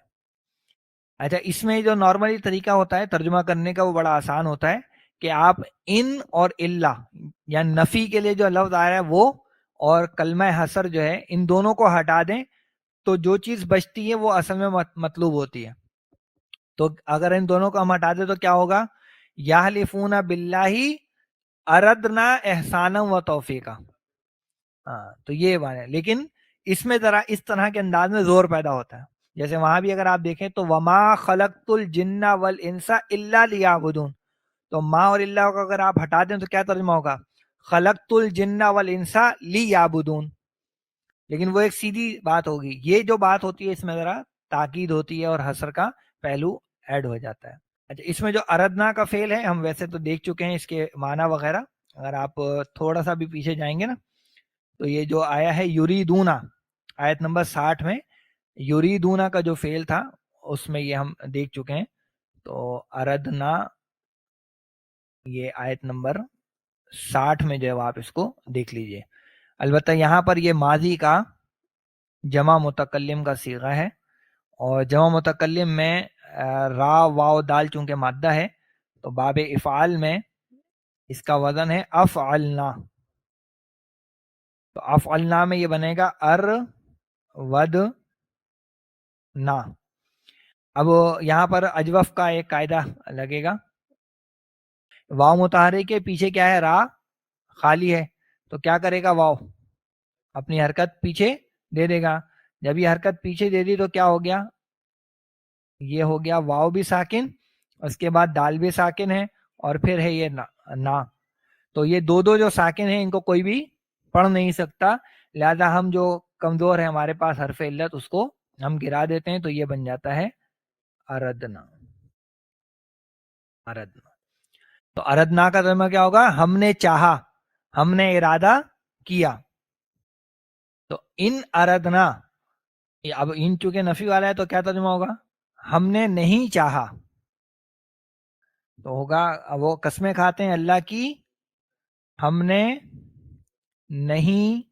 اچھا، اس میں جو نارملی طریقہ ہوتا ہے ترجمہ کرنے کا وہ بڑا آسان ہوتا ہے کہ آپ ان اور اللہ یا نفی کے لیے جو لفظ آ رہا ہے وہ اور کلمہ حصر جو ہے ان دونوں کو ہٹا دیں تو جو چیز بچتی ہے وہ اصل میں مطلوب ہوتی ہے. تو اگر ان دونوں کو ہم ہٹا دیں تو کیا ہوگا؟ یحلفون باللہ اردنا احسانا و توفیقا. ہاں، تو یہ بات ہے. لیکن اس میں ذرا اس طرح کے انداز میں زور پیدا ہوتا ہے. جیسے وہاں بھی اگر آپ دیکھیں تو وما خلقت الجن والانس الا لیعبدون، تو ما اور اللہ کو اگر آپ ہٹا دیں تو کیا ترجمہ ہوگا؟ خلقت الجن والانس لیعبدون. لیکن وہ ایک سیدھی بات ہوگی. یہ جو بات ہوتی ہے اس میں ذرا تاکید ہوتی ہے اور حصر کا پہلو ایڈ ہو جاتا ہے. اچھا، اس میں جو اردنا کا فعل ہے ہم ویسے تو دیکھ چکے ہیں اس کے معنی وغیرہ. اگر آپ تھوڑا سا بھی پیچھے جائیں گے نا تو یہ جو آیا ہے یریدونا آیت نمبر 60 میں، یریدونا کا جو فعل تھا اس میں یہ ہم دیکھ چکے ہیں. تو اردنا یہ آیت نمبر 60 میں جو ہے آپ اس کو دیکھ لیجئے. البتہ یہاں پر یہ ماضی کا جمع متکلم کا صیغہ ہے، اور جمع متکلم میں را واو دال چونکہ مادہ ہے تو باب افعال میں اس کا وزن ہے افعلنا. تو افعلنا میں یہ بنے گا ار ود نا. اب یہاں پر اجوف کا ایک قاعدہ لگے گا. واو متحرک کے پیچھے کیا ہے؟ را خالی ہے، تو کیا کرے گا؟ واو اپنی حرکت پیچھے دے دے گا. جب یہ حرکت پیچھے دے دی تو کیا ہو گیا؟ یہ ہو گیا واو بھی ساکن، اس کے بعد دال بھی ساکن ہے، اور پھر ہے یہ نا. تو یہ دو جو ساکن ہیں ان کو کوئی بھی پڑھ نہیں سکتا، لہذا ہم جو کمزور ہے ہمارے پاس حرف علت اس کو ہم گرا دیتے ہیں تو یہ بن جاتا ہے اردنا. اردنا. تو اردنا کا ترجمہ کیا ہوگا؟ ہم نے چاہا، ہم نے ارادہ کیا. تو ان اردنا، اب ان چونکہ نفی والا ہے تو کیا ترجمہ ہوگا؟ ہم نے نہیں چاہا. تو ہوگا وہ قسمیں کھاتے ہیں اللہ کی، ہم نے نہیں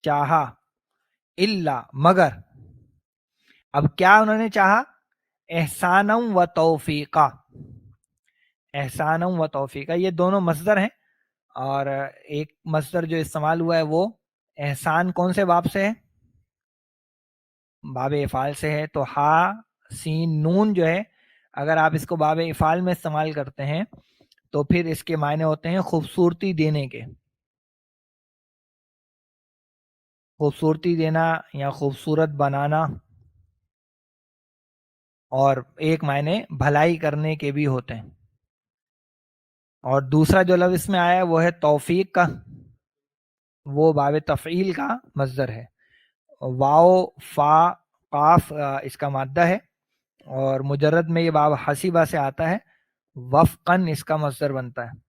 چاہا الا مگر. اب کیا انہوں نے چاہا؟ احسانم و توفیقہ. احسانم و توفیقہ یہ دونوں مصدر ہیں، اور ایک مصدر جو استعمال ہوا ہے وہ احسان کون سے باب سے ہے؟ باب افعال سے ہے. تو ہا سین نون جو ہے، اگر آپ اس کو باب افعال میں استعمال کرتے ہیں تو پھر اس کے معنی ہوتے ہیں خوبصورتی دینے کے. خوبصورتی دینا یا خوبصورت بنانا، اور ایک معنی بھلائی کرنے کے بھی ہوتے ہیں. اور دوسرا جو لفظ اس میں آیا ہے وہ ہے توفیق کا، وہ باب تفعیل کا مصدر ہے. واو فا قاف اس کا مادہ ہے، اور مجرد میں یہ باب حسیبہ سے آتا ہے. وفقن اس کا مصدر بنتا ہے،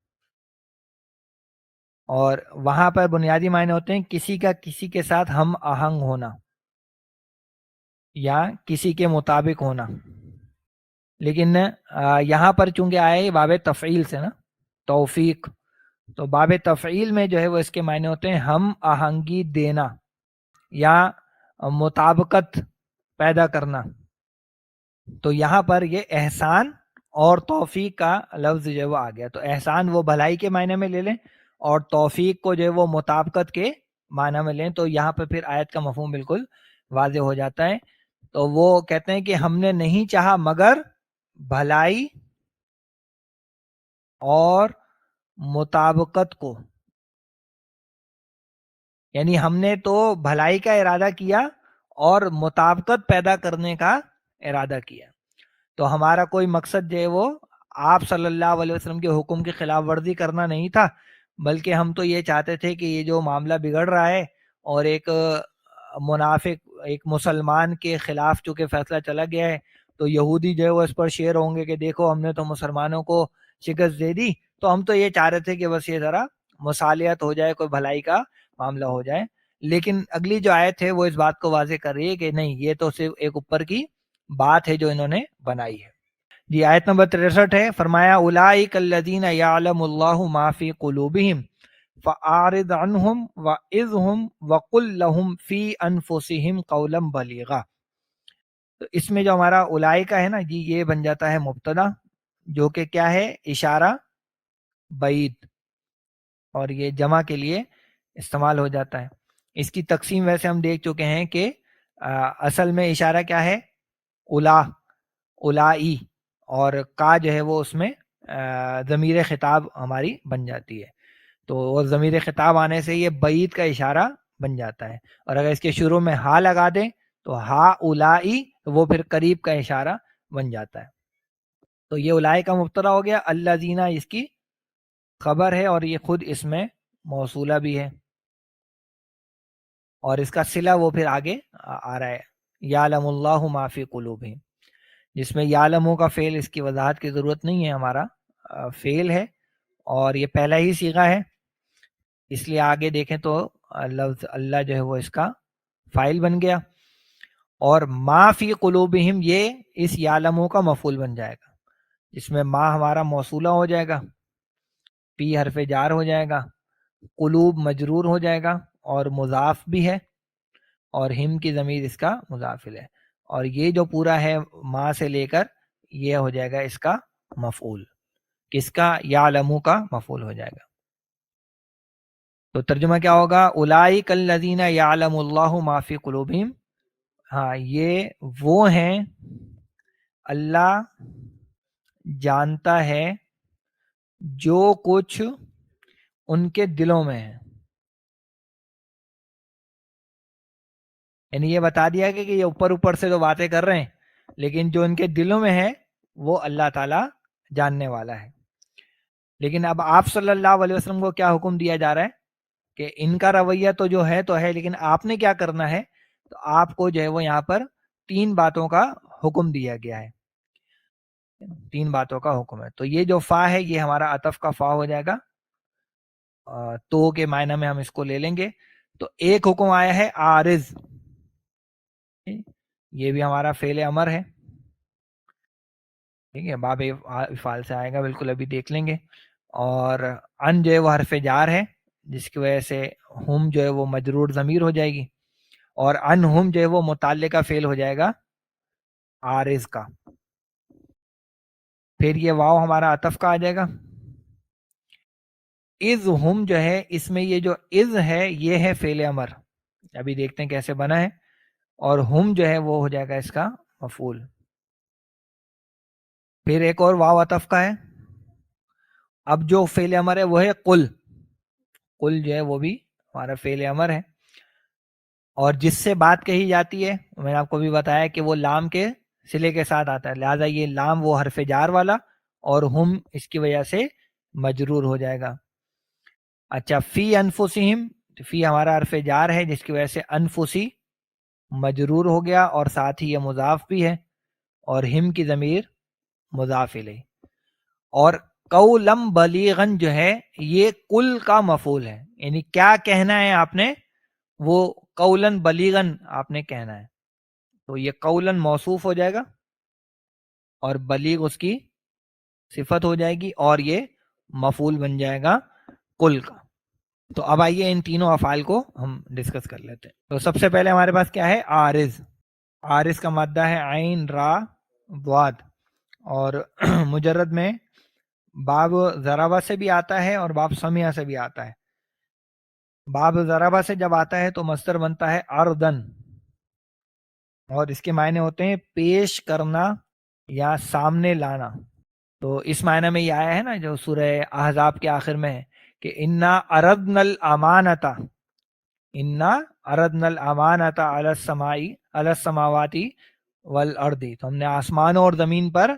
اور وہاں پر بنیادی معنی ہوتے ہیں کسی کا کسی کے ساتھ ہم آہنگ ہونا یا کسی کے مطابق ہونا. لیکن یہاں پر چونکہ آئے باب تفعیل سے نا، توفیق، تو باب تفعیل میں جو ہے وہ اس کے معنی ہوتے ہیں ہم آہنگی دینا یا مطابقت پیدا کرنا. تو یہاں پر یہ احسان اور توفیق کا لفظ جو ہے وہ آ گیا. تو احسان وہ بھلائی کے معنی میں لے لیں، اور توفیق کو جو ہے وہ مطابقت کے معنی میں لیں، تو یہاں پہ پھر آیت کا مفہوم بالکل واضح ہو جاتا ہے. تو وہ کہتے ہیں کہ ہم نے نہیں چاہا مگر بھلائی اور مطابقت کو. یعنی ہم نے تو بھلائی کا ارادہ کیا اور مطابقت پیدا کرنے کا ارادہ کیا. تو ہمارا کوئی مقصد جو ہے وہ آپ صلی اللہ علیہ وسلم کے حکم کی خلاف ورزی کرنا نہیں تھا، بلکہ ہم تو یہ چاہتے تھے کہ یہ جو معاملہ بگڑ رہا ہے، اور ایک منافق ایک مسلمان کے خلاف چونکہ فیصلہ چلا گیا ہے، تو یہودی جو ہے وہ اس پر شیر ہوں گے کہ دیکھو ہم نے تو مسلمانوں کو شکست دے دی. تو ہم تو یہ چاہ رہے تھے کہ بس یہ ذرا مصالحت ہو جائے، کوئی بھلائی کا معاملہ ہو جائے. لیکن اگلی جو آیت ہے وہ اس بات کو واضح کر رہی ہے کہ نہیں، یہ تو صرف ایک اوپر کی بات ہے جو انہوں نے بنائی ہے. جی آیت نمبر 63 ہے. فرمایا اولئک الذین یعلم اللہ ما فی قلوبہم فاعرض عنہم وعظہم وقل لہم فی انفسہم قولا بلیغا. تو اس میں جو ہمارا اولئک ہے نا جی، یہ بن جاتا ہے مبتدا، جو کہ کیا ہے؟ اشارہ بعید، اور یہ جمع کے لیے استعمال ہو جاتا ہے. اس کی تقسیم ویسے ہم دیکھ چکے ہیں کہ اصل میں اشارہ کیا ہے؟ اولا، اولائی، اور کا جو ہے وہ اس میں ضمیر خطاب ہماری بن جاتی ہے. تو ضمیر خطاب آنے سے یہ بعید کا اشارہ بن جاتا ہے. اور اگر اس کے شروع میں ہا لگا دیں تو ہا اولائی، وہ پھر قریب کا اشارہ بن جاتا ہے. تو یہ اولائی کا مبتدا ہو گیا، الذین اس کی خبر ہے، اور یہ خود اس میں موصولہ بھی ہے، اور اس کا صلہ وہ پھر آگے آ رہا ہے، یعلم اللہ ما فی قلوبہم، جس میں یعلموں کا فعل اس کی وضاحت کی ضرورت نہیں ہے، ہمارا فعل ہے اور یہ پہلا ہی صیغہ ہے، اس لیے آگے دیکھیں تو لفظ اللہ جو ہے وہ اس کا فاعل بن گیا، اور ما فی قلوبہم یہ اس یعلموں کا مفعول بن جائے گا، جس میں ما ہمارا موصولہ ہو جائے گا، پی حرف جار ہو جائے گا، قلوب مجرور ہو جائے گا اور مضاف بھی ہے، اور ہم کی ضمیر اس کا مضافل ہے، اور یہ جو پورا ہے ما سے لے کر یہ ہو جائے گا اس کا مفعول، کس کا؟ یعلمو کا مفعول ہو جائے گا. تو ترجمہ کیا ہوگا؟ اولئک الذین یعلم اللہ ما فی قلوبہم. ہاں، یہ وہ ہیں، اللہ جانتا ہے جو کچھ ان کے دلوں میں ہے. یعنی یہ بتا دیا کہ یہ اوپر اوپر سے تو باتیں کر رہے ہیں، لیکن جو ان کے دلوں میں ہے وہ اللہ تعالی جاننے والا ہے. لیکن اب آپ صلی اللہ علیہ وسلم کو کیا حکم دیا جا رہا ہے کہ ان کا رویہ تو جو ہے تو ہے، لیکن آپ نے کیا کرنا ہے؟ تو آپ کو جو ہے وہ یہاں پر 3 باتوں کا حکم دیا گیا ہے. تین باتوں کا حکم ہے. تو یہ جو فا ہے یہ ہمارا عطف کا فا ہو جائے گا, تو کے معنی میں ہم اس کو لے لیں گے. تو ایک حکم آیا ہے عارض, یہ بھی ہمارا فعل امر ہے, ٹھیک ہے, باب افعال سے آئے گا بالکل, ابھی دیکھ لیں گے. اور ان جو ہے وہ حرف جار ہے, جس کی وجہ سے ہم جو ہے وہ مجرور ضمیر ہو جائے گی, اور ان ہم جو ہے وہ متعلقہ فعل ہو جائے گا عارض کا. پھر یہ واو ہمارا عطف کا آ جائے گا. از ہم جو ہے اس میں یہ جو از ہے یہ ہے فعل امر, ابھی دیکھتے ہیں کیسے بنا ہے, اور ہم جو ہے وہ ہو جائے گا اس کا مفعول. پھر ایک اور واو عطف کا ہے. اب جو فعل امر ہے وہ ہے قل, قل جو ہے وہ بھی ہمارا فعل امر ہے, اور جس سے بات کہی جاتی ہے میں نے آپ کو بھی بتایا کہ وہ لام کے صلے کے ساتھ آتا ہے, لہذا یہ لام وہ حرف جار والا, اور ہم اس کی وجہ سے مجرور ہو جائے گا. اچھا, فی انفسہم, فی ہمارا حرف جار ہے جس کی وجہ سے انفسی مجرور ہو گیا, اور ساتھ ہی یہ مضاف بھی ہے, اور ہم کی ضمیر مضاف الیہ. اور قولم بلیغن جو ہے یہ کل کا مفعول ہے, یعنی کیا کہنا ہے آپ نے وہ قولن بلیغن آپ نے کہنا ہے. تو یہ قولن موصوف ہو جائے گا, اور بلیغ اس کی صفت ہو جائے گی, اور یہ مفعول بن جائے گا کل کا. تو اب آئیے ان تینوں افعال کو ہم ڈسکس کر لیتے ہیں. تو سب سے پہلے ہمارے پاس کیا ہے عارض. عارض کا مادہ ہے عین را ضاد, اور مجرد میں باب ضربہ سے بھی آتا ہے اور باب سمیہ سے بھی آتا ہے. باب ضربہ سے جب آتا ہے تو مصدر بنتا ہے اردن, اور اس کے معنی ہوتے ہیں پیش کرنا یا سامنے لانا. تو اس معنی میں یہ آیا ہے نا جو سورہ احزاب کے آخر میں ہے کہ انا اردنا الامانتا, انا اردنا الامانتا علی السماواتی والارض, تو ہم نے آسمانوں اور زمین پر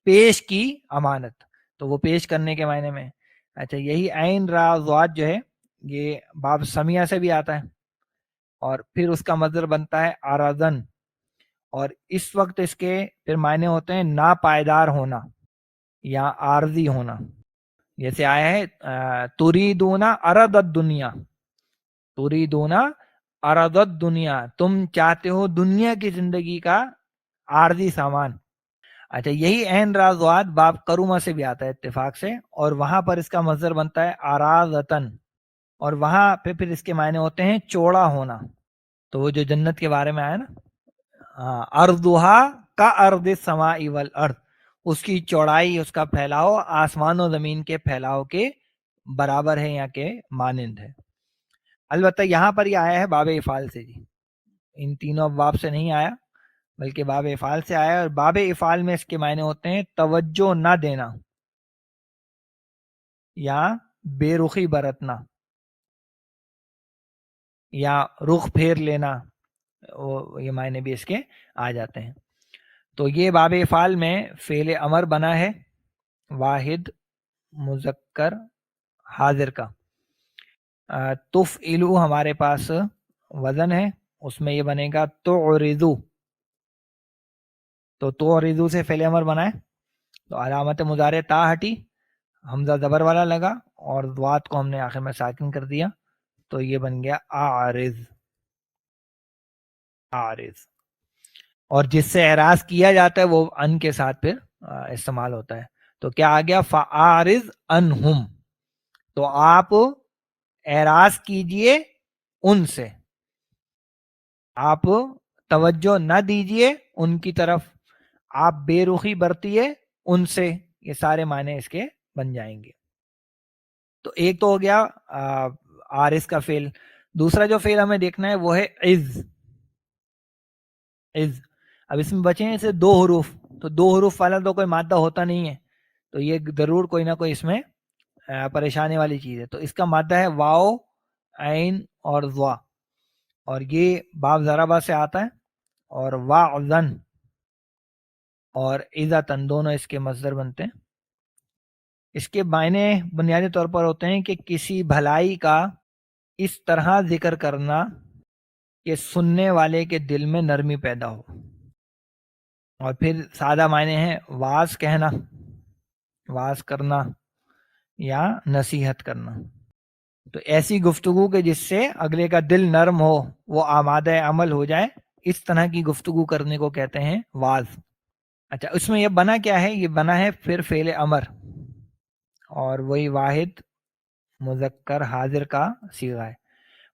پیش کی امانت, تو وہ پیش کرنے کے معنی میں. اچھا, یہی عین را ضاد جو ہے یہ باب سمیہ سے بھی آتا ہے, اور پھر اس کا مصدر بنتا ہے ارادن, اور اس وقت اس کے پھر معنی ہوتے ہیں ناپائیدار ہونا یا عارضی ہونا. جیسے آیا ہے تریدون ارد الدنیا, تریدون ارد الدنیا, تم چاہتے ہو دنیا کی زندگی کا عارضی سامان. اچھا, یہی عین را ضاد باب کرومہ سے بھی آتا ہے اتفاق سے, اور وہاں پر اس کا مصدر بنتا ہے ارادتن, اور وہاں پہ پھر اس کے معنی ہوتے ہیں چوڑا ہونا. تو وہ جو جنت کے بارے میں آیا نا, ارضھا کا ارض السماء والارض, اس کی چوڑائی, اس کا پھیلاؤ آسمان و زمین کے پھیلاؤ کے برابر ہے یا کے مانند ہے. البتہ یہاں پر یہ آیا ہے باب افعال سے جی, ان تینوں ابواب سے نہیں آیا بلکہ باب افعال سے آیا, اور باب افعال میں اس کے معنی ہوتے ہیں توجہ نہ دینا یا بے رخی برتنا یا رخ پھیر لینا, یہ معنی بھی اس کے آ جاتے ہیں. تو یہ باب افعال میں فعل امر بنا ہے واحد مذکر حاضر کا. تفعلو ہمارے پاس وزن ہے, اس میں یہ بنے گا تعرضو, تو تعرضو سے فعل امر بنا ہے, تو علامت مضارع تا ہٹی, حمزہ زبر والا لگا, اور ضاد کو ہم نے آخر میں ساکن کر دیا, تو یہ بن گیا اعرض. اعرض, اور جس سے اعراض کیا جاتا ہے وہ ان کے ساتھ پھر استعمال ہوتا ہے. تو کیا آ گیا فاعرض عنہم, تو آپ اعراض کیجئے ان سے, آپ توجہ نہ دیجئے ان کی طرف, آپ بے رخی برتیے ان سے. یہ سارے معنی اس کے بن جائیں گے. تو ایک تو ہو گیا عارض کا فعل. دوسرا جو فعل ہمیں دیکھنا ہے وہ ہے عز. عز, اب اس میں بچے ہیں اسے دو حروف, تو دو حروف والا تو کوئی مادہ ہوتا نہیں ہے, تو یہ ضرور کوئی نہ کوئی اس میں پریشانی والی چیز ہے. تو اس کا مادہ ہے واو عین اور ضا, اور یہ باب ضربہ سے آتا ہے, اور وعظن اور عزتن دونوں اس کے مصدر بنتے ہیں. اس کے معنی بنیادی طور پر ہوتے ہیں کہ کسی بھلائی کا اس طرح ذکر کرنا کہ سننے والے کے دل میں نرمی پیدا ہو. اور پھر سادہ معنی ہیں واز کہنا، واز کرنا یا نصیحت کرنا. تو ایسی گفتگو کے جس سے اگلے کا دل نرم ہو، وہ آمادہ عمل ہو جائے، اس طرح کی گفتگو کرنے کو کہتے ہیں واز. اچھا اس میں یہ بنا کیا ہے؟ یہ بنا ہے پھر فعل امر، اور وہی واحد مذکر حاضر کا صیغہ ہے.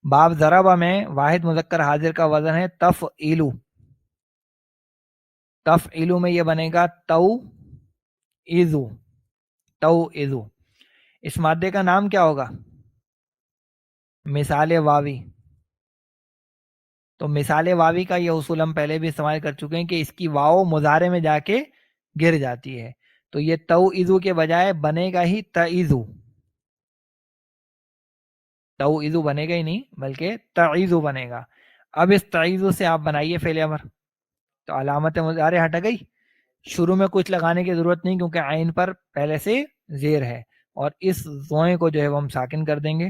باب ضربہ میں واحد مذکر حاضر کا وزن ہے تفعیلو. تفعیلو میں یہ بنے گا تو ایزو. تو ایزو. اس مادے کا نام کیا ہوگا؟ مثال واوی. تو مثال واوی کا یہ اصول ہم پہلے بھی استعمال کر چکے ہیں کہ اس کی واو مضارع میں جا کے گر جاتی ہے. تو یہ تو ایزو کے بجائے بنے گا ہی تعیزو. تو ایزو بنے گا ہی نہیں بلکہ تعیزو بنے گا. اب اس تعیزو سے آپ بنائیے فعل امر. تو علامت مضارع ہٹ گئی، شروع میں کچھ لگانے کی ضرورت نہیں کیونکہ عین پر پہلے سے زیر ہے، اور اس زوئیں کو جو ہے وہ ہم ساکن کر دیں گے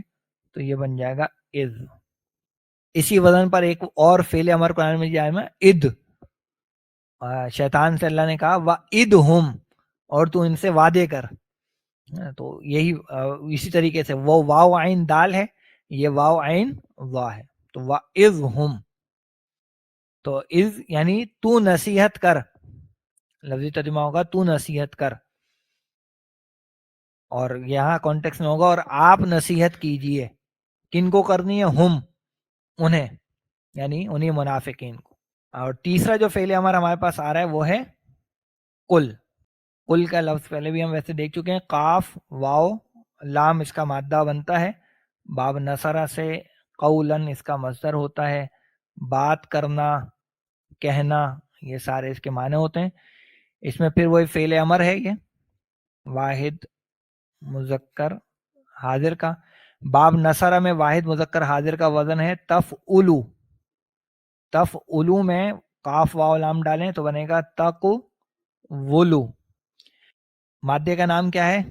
تو یہ بن جائے گا از. اسی وزن پر ایک اور فعل امر قرآن میں جائے میں اد. شیطان سے اللہ نے کہا وَإِدْهُمْ، اور تو ان سے وعدے کر. تو یہی اسی طریقے سے وہ واو عین دال ہے، یہ واو عین وا ہے. تو وَإِذْهُمْ، تو از یعنی تو نصیحت کر، لفظی ترجمہ ہوگا تو نصیحت کر، اور یہاں کانٹیکس میں ہوگا اور آپ نصیحت کیجئے. کن کو کرنی ہے؟ ہم، انہیں، یعنی انہیں منافقین کو. اور تیسرا جو فعل امر ہمارے پاس آ رہا ہے وہ ہے کل. کل کا لفظ پہلے بھی ہم ویسے دیکھ چکے ہیں، قاف واو لام اس کا مادہ بنتا ہے. باب نصرہ سے قولن اس کا مصدر ہوتا ہے. بات کرنا، کہنا، یہ سارے اس کے معنی ہوتے ہیں. اس میں پھر وہی فعل امر ہے، یہ واحد مذکر حاضر کا. باب نصرہ میں واحد مذکر حاضر کا وزن ہے تفعلو. تفعلو میں قاف واو لام ڈالیں تو بنے گا تقولو. مادے کا نام کیا ہے؟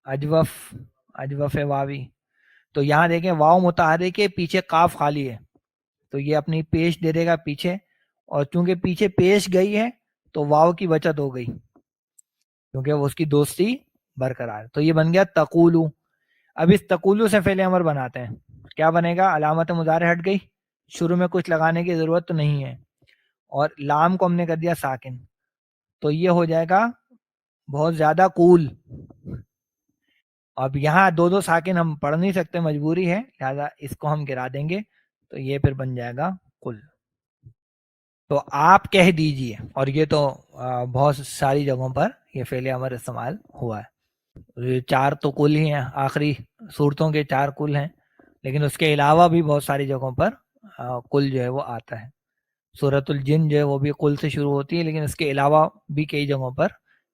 اجوف. اجوف واوی. تو یہاں دیکھیں واو متحرک کے پیچھے قاف خالی ہے، تو یہ اپنی پیش دے دے گا پیچھے، اور چونکہ پیچھے پیش گئی ہے تو واو کی بچت ہو گئی کیونکہ وہ اس کی دوستی برقرار. تو یہ بن گیا تقولو. اب اس تقولو سے فعل امر بناتے ہیں. کیا بنے گا؟ علامت مضارع ہٹ گئی، شروع میں کچھ لگانے کی ضرورت تو نہیں ہے، اور لام کو ہم نے کر دیا ساکن، تو یہ ہو جائے گا بہت زیادہ کول. اب یہاں دو دو ساکن ہم پڑھ نہیں سکتے، مجبوری ہے، لہذا اس کو ہم گرا دیں گے تو یہ پھر بن جائے گا کل. تو آپ کہہ دیجئے، اور یہ تو بہت ساری جگہوں پر یہ فعل امر استعمال ہوا ہے. یہ چار تو کل ہی ہیں، آخری صورتوں کے چار کل ہیں، لیکن اس کے علاوہ بھی بہت ساری جگہوں پر کل جو ہے وہ آتا ہے. سورۃ الجن جو ہے وہ بھی کل سے شروع ہوتی ہے، لیکن اس کے علاوہ بھی کئی جگہوں پر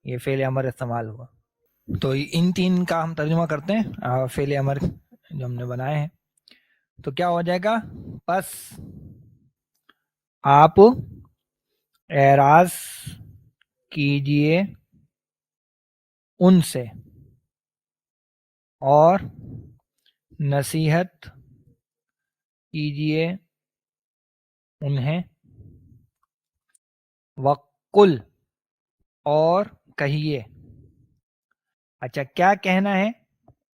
یہ فعل امر استعمال ہوا. تو ان تین کا ہم ترجمہ کرتے ہیں فعل امر جو ہم نے بنائے ہیں. تو کیا ہو جائے گا؟ پس آپ اعراض کیجئے ان سے اور نصیحت کیجئے انہیں، وقل، اور کہیے. اچھا کیا کہنا ہے؟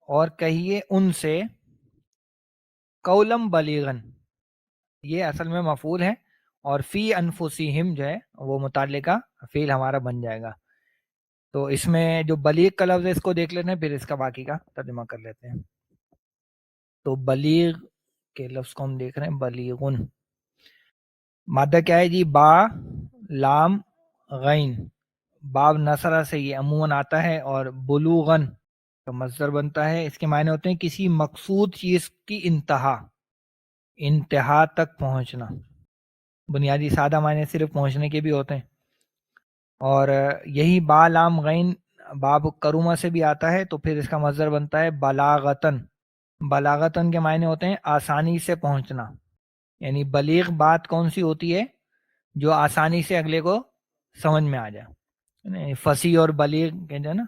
اور کہیے ان سے قولم بلیغن، یہ اصل میں مفعول ہے، اور فی انفسہم جو ہے وہ متعلقہ فعل ہمارا بن جائے گا. تو اس میں جو بلیغ کا لفظ ہے اس کو دیکھ لیتے ہیں، پھر اس کا باقی کا ترجمہ کر لیتے ہیں. تو بلیغ کے لفظ کو ہم دیکھ رہے ہیں، بلیغن. مادہ کیا ہے جی؟ با لام غین. باب نصرہ سے یہ عموماً آتا ہے، اور بلوغن کا مصدر بنتا ہے. اس کے معنی ہوتے ہیں کسی مقصود چیز کی انتہا، انتہا تک پہنچنا. بنیادی سادہ معنی صرف پہنچنے کے بھی ہوتے ہیں. اور یہی با لام غین باب کرومہ سے بھی آتا ہے، تو پھر اس کا مصدر بنتا ہے بلاغتن. بلاغتن کے معنی ہوتے ہیں آسانی سے پہنچنا. یعنی بلیغ بات کون سی ہوتی ہے؟ جو آسانی سے اگلے کو سمجھ میں آ جائے. فصیح اور بلیغ کہتے ہیں نا.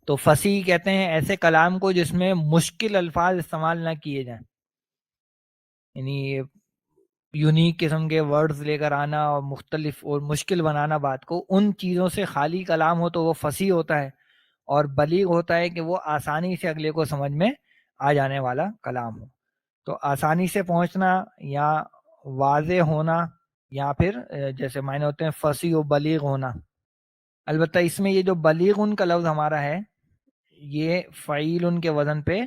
تو فصیح کہتے ہیں ایسے کلام کو جس میں مشکل الفاظ استعمال نہ کیے جائیں. یعنی یونیک قسم کے ورڈز لے کر آنا اور مختلف اور مشکل بنانا بات کو، ان چیزوں سے خالی کلام ہو تو وہ فصیح ہوتا ہے، اور بلیغ ہوتا ہے کہ وہ آسانی سے اگلے کو سمجھ میں آ جانے والا کلام ہو۔ تو آسانی سے پہنچنا یا واضح ہونا، یا پھر جیسے معنی ہوتے ہیں فصیح و بلیغ ہونا۔ البتہ اس میں یہ جو بلیغن کا لفظ ہمارا ہے، یہ فعیل کے وزن پہ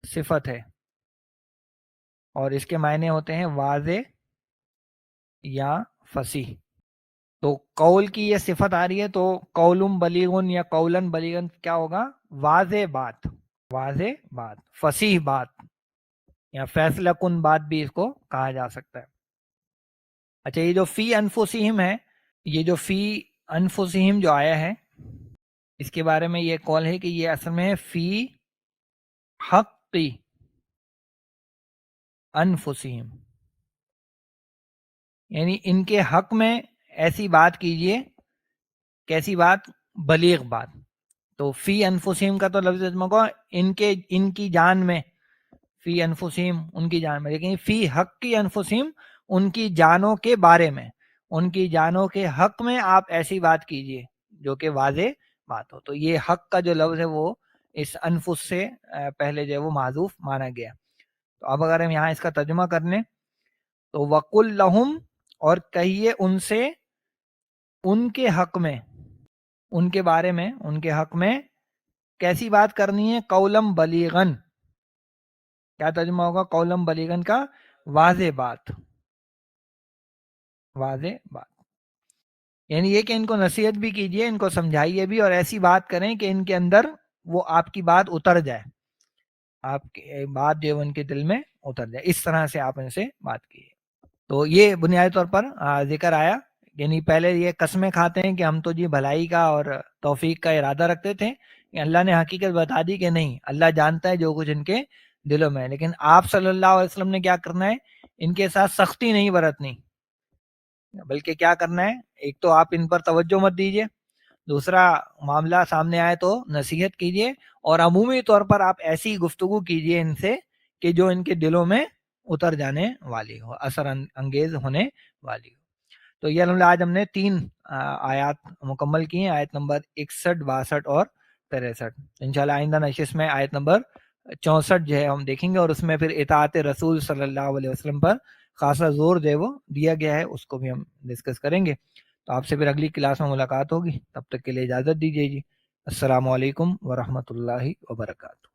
صفت ہے، اور اس کے معنی ہوتے ہیں واضح یا فصیح۔ تو قول کی یہ صفت آ رہی ہے، تو قولم بلیغن یا قولن بلیغن کیا ہوگا؟ واضح بات، واضح بات، فصیح بات، یا فیصلہ کن بات بھی اس کو کہا جا سکتا ہے۔ اچھا، یہ جو فی انفسہم ہے، یہ جو فی انفسہم جو آیا ہے، اس کے بارے میں یہ قول ہے کہ یہ اصل میں ہے فی حقی انفسہم، یعنی ان کے حق میں ایسی بات کیجئے، کیسی بات؟ بلیغ بات۔ تو فی انفسہم کا تو لفظ ترجمہ کو ان کی جان میں، فی انفسہم ان کی جان میں، لیکن فی حق کی انفسہم ان کی جانوں کے بارے میں، ان کی جانوں کے حق میں آپ ایسی بات کیجئے جو کہ واضح بات ہو۔ تو یہ حق کا جو لفظ ہے وہ اس انفس سے پہلے جو ہے وہ معذوف مانا گیا۔ تو اب اگر ہم یہاں اس کا ترجمہ کر لیں تو وَقُلْ لَهُمْ، اور کہیے ان سے، ان کے حق میں، ان کے بارے میں، ان کے حق میں کیسی بات کرنی ہے؟ قولم بلیغن، کیا ترجمہ ہوگا قولم بلیغن کا؟ واضح بات، واضح بات، یعنی یہ کہ ان کو نصیحت بھی کیجئے، ان کو سمجھائیے بھی، اور ایسی بات کریں کہ ان کے اندر وہ آپ کی بات اتر جائے، آپ کی بات جو ان کے دل میں اتر جائے، اس طرح سے آپ ان سے بات کیجیے۔ تو یہ بنیادی طور پر ذکر آیا، یعنی پہلے یہ قسمیں کھاتے ہیں کہ ہم تو جی بھلائی کا اور توفیق کا ارادہ رکھتے تھے، کہ اللہ نے حقیقت بتا دی کہ نہیں، اللہ جانتا ہے جو کچھ ان کے دلوں میں ہے، لیکن آپ صلی اللہ علیہ وسلم نے کیا کرنا ہے؟ ان کے ساتھ سختی نہیں برتنی، بلکہ کیا کرنا ہے؟ ایک تو آپ ان پر توجہ مت دیجیے، دوسرا معاملہ سامنے آئے تو نصیحت کیجیے، اور عمومی طور پر آپ ایسی گفتگو کیجیے ان سے کہ جو ان کے دلوں میں اتر جانے والی ہو، اثر انگیز ہونے والی ہو۔ تو یہ الحمدللہ آج ہم نے 3 آیات مکمل کی ہیں، آیت نمبر 61، 62 اور 63۔ انشاءاللہ آئندہ نشست میں آیت نمبر 64 جو ہے ہم دیکھیں گے، اور اس میں پھر اطاعت رسول صلی اللہ علیہ وسلم پر خاصا زور جو ہے وہ دیا گیا ہے، اس کو بھی ہم ڈسکس کریں گے۔ تو آپ سے پھر اگلی کلاس میں ملاقات ہوگی، تب تک کے لیے اجازت دیجیے جی۔ السلام علیکم ورحمۃ اللہ وبرکاتہ۔